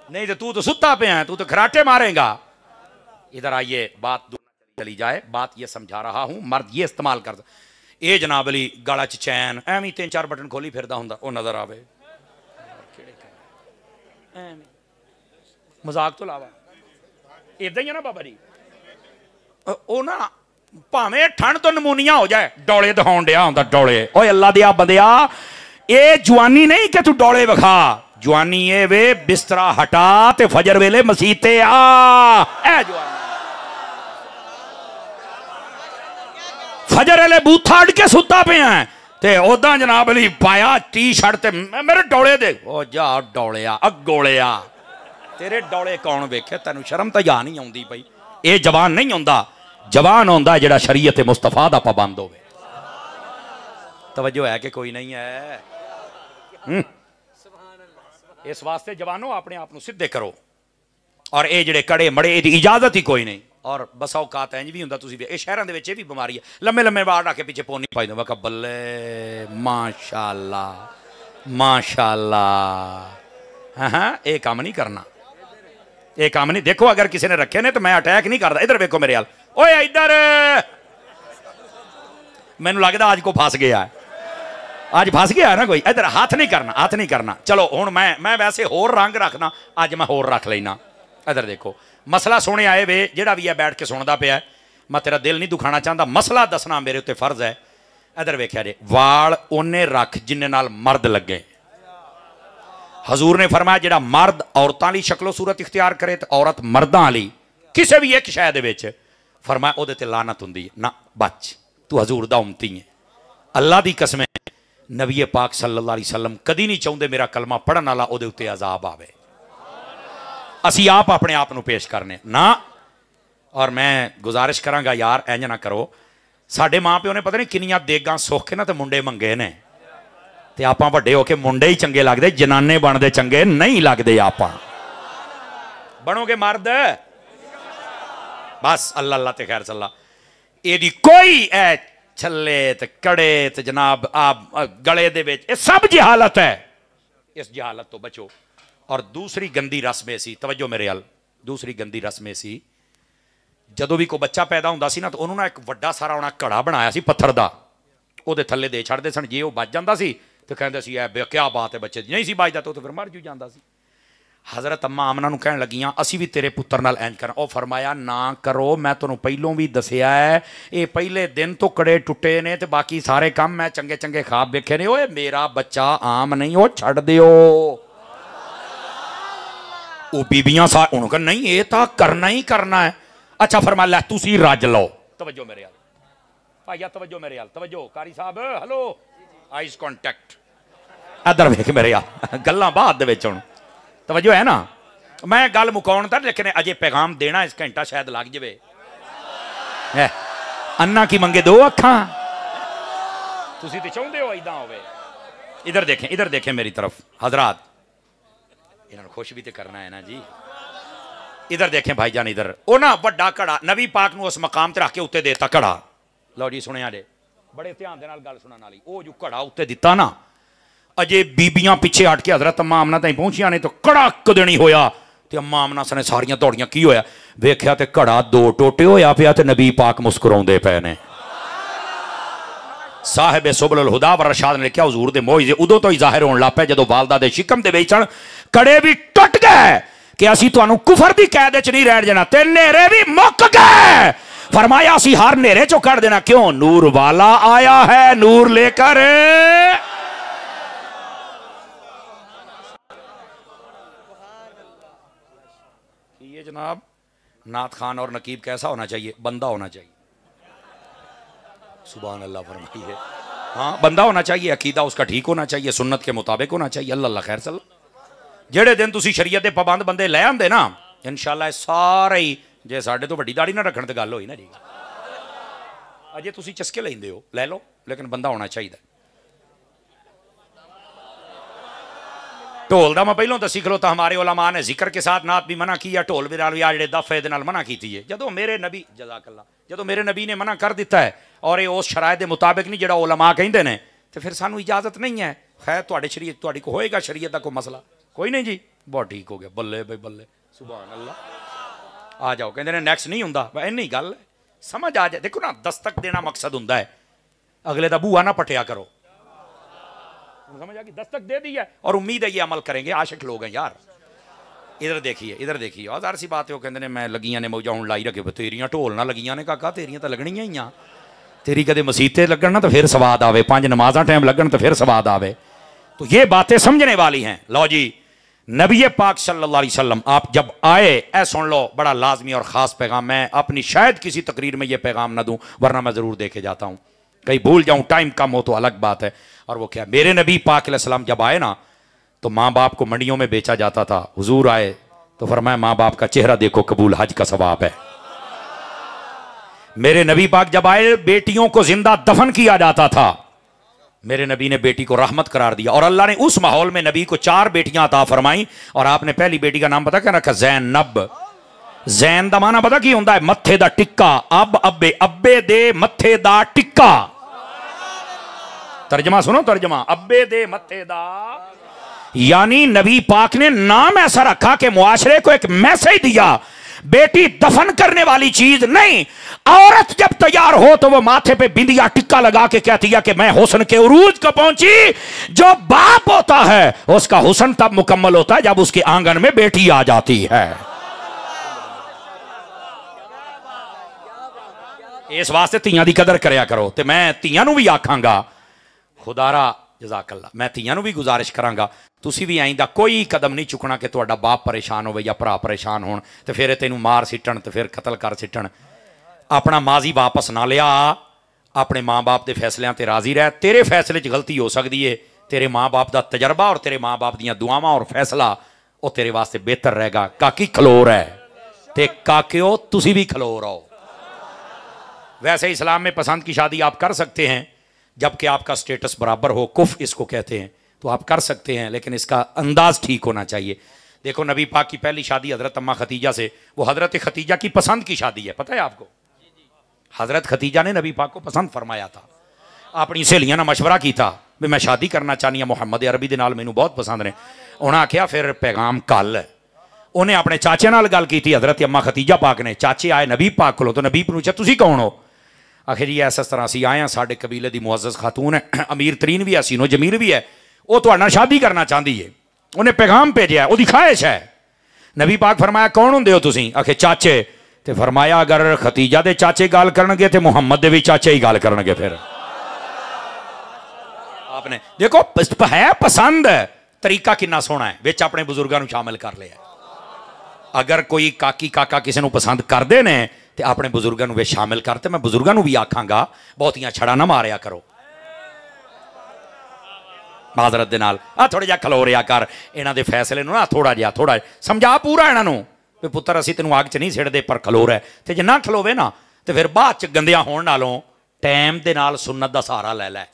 नहीं तो तू तो सुता पे है, तू तो खराटे मारेगा। इधर आइए, बात चली जाए। बात ये समझा रहा हूं, मर्द ये इस्तेमाल कर ये जनाब अली गला च चैन एवं 3-4 बटन खोली फिरदा हुंदा ओ नजर आवे। मजाक तो लावा इदा ही है ना बाबा जी। ओ ना भावें ठंड तो नमूनिया हो जाए, डोले दिखाउण दिया हुंदा डोले। ओए अल्लाह दिया बंदिया, ये जवानी नहीं कि तू डोले विखा। जवानी ये वे बिस्तरा हटा ते फजर वेले मसीते आ। ए जवानी फजर वेले बूथा अड़ के सुता पे है ते ओदा जनाब अली पाया टी शर्ट ते मेरे डोले दे। ओ जा डोलिया अगोलिया, तेरे डोले कौन वेखे? तेनू शर्म तो या नहीं आउंदी पई। ये जवान नहीं होंदा, जवान होंदा जेड़ा शरीयत मुस्तफा दा पाबंद होवे। तवज्जो है कि कोई नहीं है? इस वास्ते जवानों अपने आप को सीधे करो। और ये जेडे कड़े मड़े इहदी इजाजत ही कोई नहीं। और बसा औकात इंज भी हुंदा, तुसीं ये शहरां दे विच ये भी बीमारी है, लम्मे लम्मे वाल रख के पीछे पोनी पाई दो। वका बल्ले माशाअल्लाह माशाअल्लाह। हाँ ये काम नहीं करना, ये काम नहीं। देखो अगर किसी ने रखे ने तो मैं अटैक नहीं करता। इधर देखो मेरे हाल। ओए इधर मैनू लगता आज को फस गया है, आज फस गया है ना कोई। इधर हाथ नहीं करना, हाथ नहीं करना। चलो हुण मैं वैसे होर रंग रखना, अज मैं होर रख लेना। इधर देखो मसला सोने आए वे जेड़ा भी है बैठ के सुनता पिया। मैं तेरा दिल नहीं दुखाना चाहता, मसला दसना मेरे उत्ते फर्ज है। इधर वेख्या जे वाल ओने रख जिन्ने नाल मर्द लगे। हजूर ने फरमाया जेड़ा मर्द औरतां लई शक्लो सूरत इख्तियार करे तो औरत मर्दां लई किसी भी एक शय दे विच फरमाया ओहदे ते लानत हुंदी है। ना बच, तू हजूर दा उम्मती है। अल्लाह दी कसम नबी पाक सल्लल्लाहु अलैहि वसल्लम कदी नहीं चाहुंदे मेरा कलमा पढ़न वाला ओहदे उत्ते अजाब आवे। असी आप अपने आप को पेश करने ना। और मैं गुजारिश करांगा यार इंज ना करो। साडे माँ प्यो ने पता नहीं किनियां देगां सुख के ना तो मुंडे मंगे ने, ते आपां वड्डे होके मुंडे ही चंगे लगदे, जनाने बनदे चंगे नहीं लगदे। आपां बनोगे मर्द बस अल्लाह अल्लाह ते खैर सल्ला। एदी कोई छल्ले ते कड़े ते जनाब आप गले दे विच, ये सब जहालत है। इस जहालत तो बचो। और दूसरी गंदी रस्म सी, तवज्जो मेरे हाल, दूसरी गंदी रस्म सी, जदों भी कोई बच्चा पैदा हुंदा सी ना तो उन्होंने ना एक वड्डा सारा उन्हें घड़ा बनाया सी पत्थर दा, उहदे थल्ले दे छड़दे सन। जे वो बच जांदा सी तो कहंदे सी ऐ क्या बात है बच्चे दी, नहीं सी बचदा तो फिर मर जू जांदा सी। हज़रत अम्मा आमना नूं कहण लगियां असी भी तेरे पुत्र नाल इंज करा। ओ फरमाया ना करो, मैं तुहानूं पहलों भी दसिया है, ये पहले दिन तो कड़े टुटे ने ते बाकी सारे काम मैं चंगे चंगे खाब वेखे ने। ओए मेरा बच्चा आम नहीं, वो छड़ दिओ। वो बीबियां सा उन्होंने कहा नहीं ये तो करना ही करना है। अच्छा फरमा लै तुसी रज लो। तवज्जो मेरे हाल भाइया, तवज्जो मेरे हाल, तवज्जो कारी साहब हेलो आइज कॉन्टैक्ट। इधर वेख मेरे हाल, गल्लां बाद दे विच हुण तवज्जो है ना। मैं गल मुकाउण तां लेकिन अजे पैगाम देना इस घंटा शायद लग जाए। अन्ना की मंगे दो अखां, तुसी ते चाहुंदे हो इदां होवे। इधर देखें मेरी तरफ हजरात, इन्होंने खुश भी तो करना है ना जी। इधर देखें भाईजान, इधर ओ ना वड्डा घड़ा नबी पाक नूं उस मकाम ते रख के उत्ते देता घड़ा। लो जी सुनिया जे बड़े ध्यान दे नाल गल सुनन वाली। ओ जो घड़ा उत्ते दिता ना, अजे बीबियां पिछे हट के हजरत अम्मा आमना ताईं पहुंचियां ने तो कड़क देनी होया ते अम्मा आमना सने सारियां दौड़ियां। की होया वेख्या ते घड़ा दो टोटे होया पिया ते नबी पाक मुस्कुराउंदे पए ने। साहिब सुबुल हुदा व रशाद ने लिखा हुजूर दे मोइजे उदों तो ही जाहिर होने लग पे जो वालदा दे शिकम दे विच कड़े भी टुट गए कि असी तुहानू कुफर दी कैद च नहीं रह जाना ते नेरे भी मुक गए। फरमाया असी हर नेरे चो कढ़ देना, क्यों? नूर वाला आया है नूर लेकर। ये जनाब नात खान और नकीब कैसा होना चाहिए? बंदा होना चाहिए। सुभान अल्लाह फरमाइए। हाँ, बंदा होना चाहिए, अकीदा उसका ठीक होना चाहिए, सुन्नत के मुताबिक होना चाहिए। अल्लाह खैर चल जेड़े दिन तुसी शरीयत के पाबंद बंदे ले आंदे ना, इंशाअल्लाह सारे ही जे साडे तो वड्डी दाढ़ी ना रखण ते गल होई ना जी। अजे तुसी चस्के लेंदे हो ले लो, लेकिन बंदा होना चाहिए। ढोल का मैं पहलों दसी खलोता, हमारे उलमा ने जिक्र के साथ नात भी मना किया, ढोल भी नाल आ जेड़े दफ ए मना की है। जो मेरे नबी जज़ाकल्लाह जो मेरे नबी ने मना कर दिता है और ये उस शरायत के मुताबिक नहीं जो उलमा कहते हैं, तो फिर सानू इजाजत नहीं है। खैर तुहाडे शरीयत तुहाडी को होएगा शरीयत का कोई मसला कोई नहीं जी, बहुत ठीक हो गया। बल्ले भाई बल्ले, सुभान अल्लाह। आ जाओ, कहते हैं नेक्स्ट नहीं होंदा, इन्नी गल है, समझ आ जाए। देखो ना, दस्तक देना मकसद होंदा है, अगले दा बूहा ना पटिया करो। समझ आ गई? दस्तक दे दी है और उम्मीद है ये अमल करेंगे। आशिक लोग हैं यार। इधर देखिए, इधर देखिए, और ज़ाहिर सी बात है वो कहते हैं मैं लगियां ने मौजा हूँ लाई रखे, तेरियां ढोल ना लगियां ने काका, तेरियां तो लगनियां ही आ। तेरी कदे मसीते लगन ना तो फिर स्वाद आवे, 5 नमाजा टाइम लगन तो फिर स्वाद आवे। तो ये बातें समझने वाली हैं। लो जी, नबी पाक सल्लल्लाहु अलैहि वसल्लम आप जब आए, ऐ सुन लो, बड़ा लाजमी और ख़ास पैगाम। मैं अपनी शायद किसी तकरीर में ये पैगाम ना दूं, वरना मैं ज़रूर देके जाता हूँ। कहीं भूल जाऊँ, टाइम कम हो तो अलग बात है। और वो क्या, मेरे नबी पाक अलैहिस्सलाम जब आए ना, तो माँ बाप को मंडियों में बेचा जाता था। हुजूर आए तो फरमाया माँ बाप का चेहरा देखो, कबूल हज का सवाब है। मेरे नबी पाक जब आए, बेटियों को जिंदा दफन किया जाता था। मेरे नबी ने बेटी को रहमत करार दिया और अल्लाह ने उस माहौल में नबी को 4 बेटियां अता फरमाई। और आपने पहली बेटी का नाम पता क्या रखा? ज़ैनब। जैन दा माना पता की होंदा है? मत्थे दा टिक्का। अब अब्बे, अब्बे दे मत्थे दा टिक्का। तर्जमा सुनो, तर्जमा, अब्बे दे मत्थे दा, यानी नबी पाक ने नाम ऐसा रखा कि मुआशरे को एक मैसेज दिया, बेटी दफन करने वाली चीज नहीं। औरत जब तैयार हो तो वो माथे पे बिंदिया टिक्का लगा के कहती है कि मैं हुस्न के उरूज को पहुंची। जो बाप होता है उसका हुस्न तब मुकम्मल होता है जब उसके आंगन में बेटी आ जाती है। इस वास्ते धीयां दी कदर करया करो। ते मैं धीयां नूं भी आखांगा, खुदारा जज़ाकल्लाह, मैं धीयां नूं भी गुजारिश करांगा, तुसी भी आइंदा कोई कदम नहीं चुकना कि तुहाडा बाप परेशान होवे या भरा परेशान होण ते फिर तेनू मार सिटण ते फिर कतल कर सिटण। अपना माजी वापस ना लिया, अपने माँ बाप के फैसलों ते राजी रह। तेरे फैसले च गलती हो सकती है, तेरे माँ बाप का तजर्बा और तेरे माँ बाप दीयां दुआवां और फैसला वो तेरे वास्ते बेहतर रहेगा। काकी खलोर है ते काक्यो तुसी भी खलोर आओ। वैसे इस्लाम में पसंद की शादी आप कर सकते हैं जबकि आपका स्टेटस बराबर हो, कुफ इसको कहते हैं, तो आप कर सकते हैं, लेकिन इसका अंदाज ठीक होना चाहिए। देखो नबी पाक की पहली शादी हज़रत अम्मा खतीजा से, वो हज़रत खतीजा की पसंद की शादी है, पता है आपको? हज़रत खतीजा ने नबी पाक को पसंद फरमाया था। अपनी सहेलियां ने मशवरा किया भी मैं शादी करना चाहनी मुहम्मद अरबी दे नाल, मैनू बहुत पसंद ने। उन्हें आख्या फिर पैगाम कल। उन्हें अपने चाचे नाल गल की, हज़रत अम्मा खतीजा पाक ने। चाचे आए नबी पाक को, तो नबी पूछा तुसी कौन हो? आखिर जी इस तरह असी आए हैं, साडे कबीले की मुअज़्ज़ज़ खातून है, अमीर तरीन भी है, सीनो जमील भी है, वो तुहाडे नाल शादी करना चाहती है। उन्हें पैगाम भेजा, वो ख्वाहिश है। नबी पाक फरमाया कौन होंदे हो तुसी? आखे चाचे। ते फरमाया अगर खतीजा दे चाचे गल करनगे तो मुहम्मद दे भी चाचे ही गल करनगे। फिर आपने देखो है पसंद, तरीका कितना सोहना है, विच अपने बुजुर्गों शामिल कर लिया। अगर कोई काकी काका किसी को पसंद करते ने तो अपने बुजुर्गों वे शामिल करते। मैं बुजुर्गों भी आखांगा बहुतियां छड़ा ना मारिया करो, माजरत दे नाल आ थोड़ा जिहा खलो रिया कर, इन्हां दे फैसले नूं ना थोड़ा समझा पूरा इन्हां नूं भी पुत्तर असीं तैनूं अग च नहीं सिड़दे पर खलोर है। ते जे ना खलोवे ना तो फिर बाद च गंदियां होण नालों टाइम दे नाल सुन्नत दा सहारा ले लै।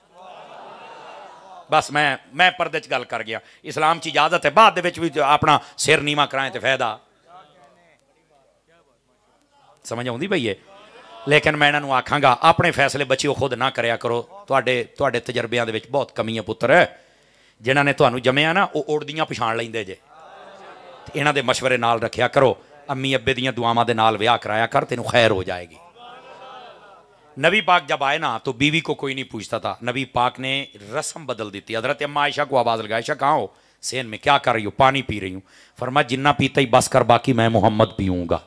बस मैं पर्दे च गल कर गया। इस्लाम च इजाजत है, बाद दे विच भी अपना सिर नीवा कराएं तो फायदा। समझ आउंदी पई है? लेकिन मैं इन्हां नूं आखांगा अपने फैसले बच्चिओ खुद ना करया करो। तुहाडे तजर्बियां दे विच बहुत कमी है पुत्तर। जिन्हां ने तुहानूं जम्मिया ना वो उड़दियां पछाण लैंदे जे। इन्हां दे मशवरे नाल रखिया करो, अम्मी अब्बे दीयां दुआवां दे नाल विआह कराया कर, तेनूं खैर हो जाएगी। नबी पाक जब आए ना तो बीवी को कोई नहीं पूछता था, नबी पाक ने रस्म बदल दी थी। हजरत अम्मा आयशा को आवाज लगाई, आयशा कहाँ हो? सेन में। क्या कर रही हो? पानी पी रही हूं। फरमाया जिन्ना पीता ही बस कर, बाकी मैं मोहम्मद पीऊंगा।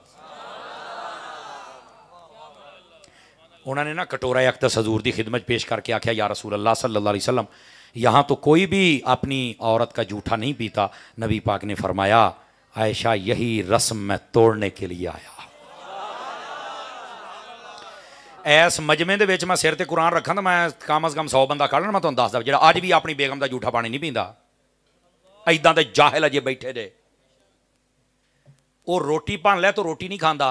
उन्होंने ना कटोरा अक़दस हजूर की खिदमत पेश करके आख्या, या रसूल अल्लाह सल्लल्लाहु अलैहि वसल्लम, यहाँ तो कोई भी अपनी औरत का जूठा नहीं पीता। नबी पाक ने फरमाया, आयशा यही रस्म मैं तोड़ने के लिए आया। इस मजमे दे विच मैं सिर ते कुरान रखा तो मैं कम अज कम 100 बंदा कढ़ मैं तुहानूं दसदा जिहड़ा अज भी अपनी बेगम का जूठा पानी नहीं पींदा। इदां दे जाहिल अजे बैठे जे। वो रोटी भन लै तो रोटी नहीं खाता,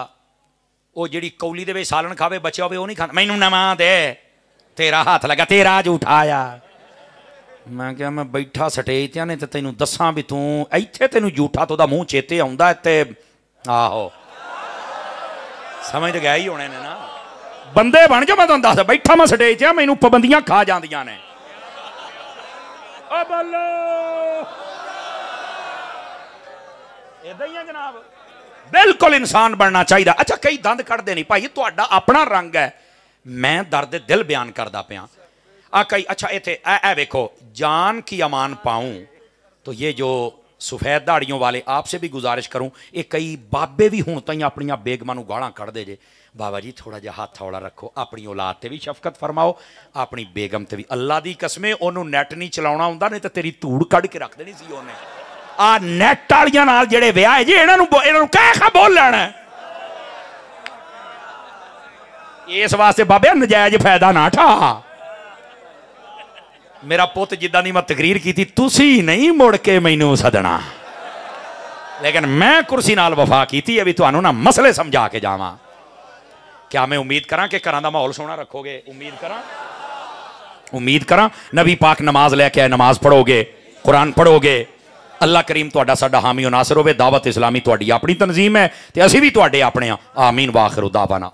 वो जिहड़ी कौली दे विच सालन खावे बच्चा होवे वो नहीं खाता। मैनूं नवां दे, तेरा हाथ लगा, तेरा जूठा आया। मैं क्या मैं बैठा स्टेज ते ने ते तैनूं दसां भी तूं इत्थे तैनूं जूठा तो दा मूँह चेते आउंदा ते आहो समझ गया ही होने ने ना। बंदे बन जाओ, मैं तुहानूं दसदा बैठा मैं स्टेज ते मैनूं पाबंदियां खा जांदियां ने। ओ बोलो इदां ही है जनाब, बिल्कुल इंसान बनना चाहिए। अच्छा कई दंद कढ़दे नहीं भाई, तुहाडा अपना रंग है, मैं दर्द दिल बयान करदा पिया। आ कई अच्छा इत्थे ए वेखो, जान की अमान पाऊं तो ये जो सफेद दाड़ियों वाले आपसे भी गुजारिश करूं, ये कई बाबे भी हुण ताईं अपनी बेगमां नूं गालां कढ़दे जे। बाबा जी थोड़ा जिहा हाथ हौला रखो, अपनी औलाद ते भी शफकत फरमाओ, अपनी बेगम ते भी। अल्लाह दी कसमे ओनू नैट नहीं चलाउणा हुंदा, नहीं तो तेरी धूड़ कढ़ के रख देनी सी ओने। आ नैट वालियां नाल जेड़े विआह जे इन्हां नूं कह खा बोल लैणा इस वास्ते बाबे नजायज फायदा ना ठा। मेरा पुत जिद्दां दी मैं तकरीर की थी, तुसी नहीं मुड़ के मैनू सदना, लेकिन मैं कुर्सी नाल वफा की थी। अभी तुहानू ना मसले समझा के जावां। क्या मैं उम्मीद करा कि घरां दा माहौल सोहना रखोगे? उम्मीद करा नबी पाक नमाज लैके आए, नमाज पढ़ोगे, कुरान पढ़ोगे। अल्लाह करीम तुहाडा साडा हामी और नासर होवे। दावत इस्लामी तुहाडी अपनी तंजीम है ते असीं भी तुहाडे अपने। आमीन वाखिर दावाना।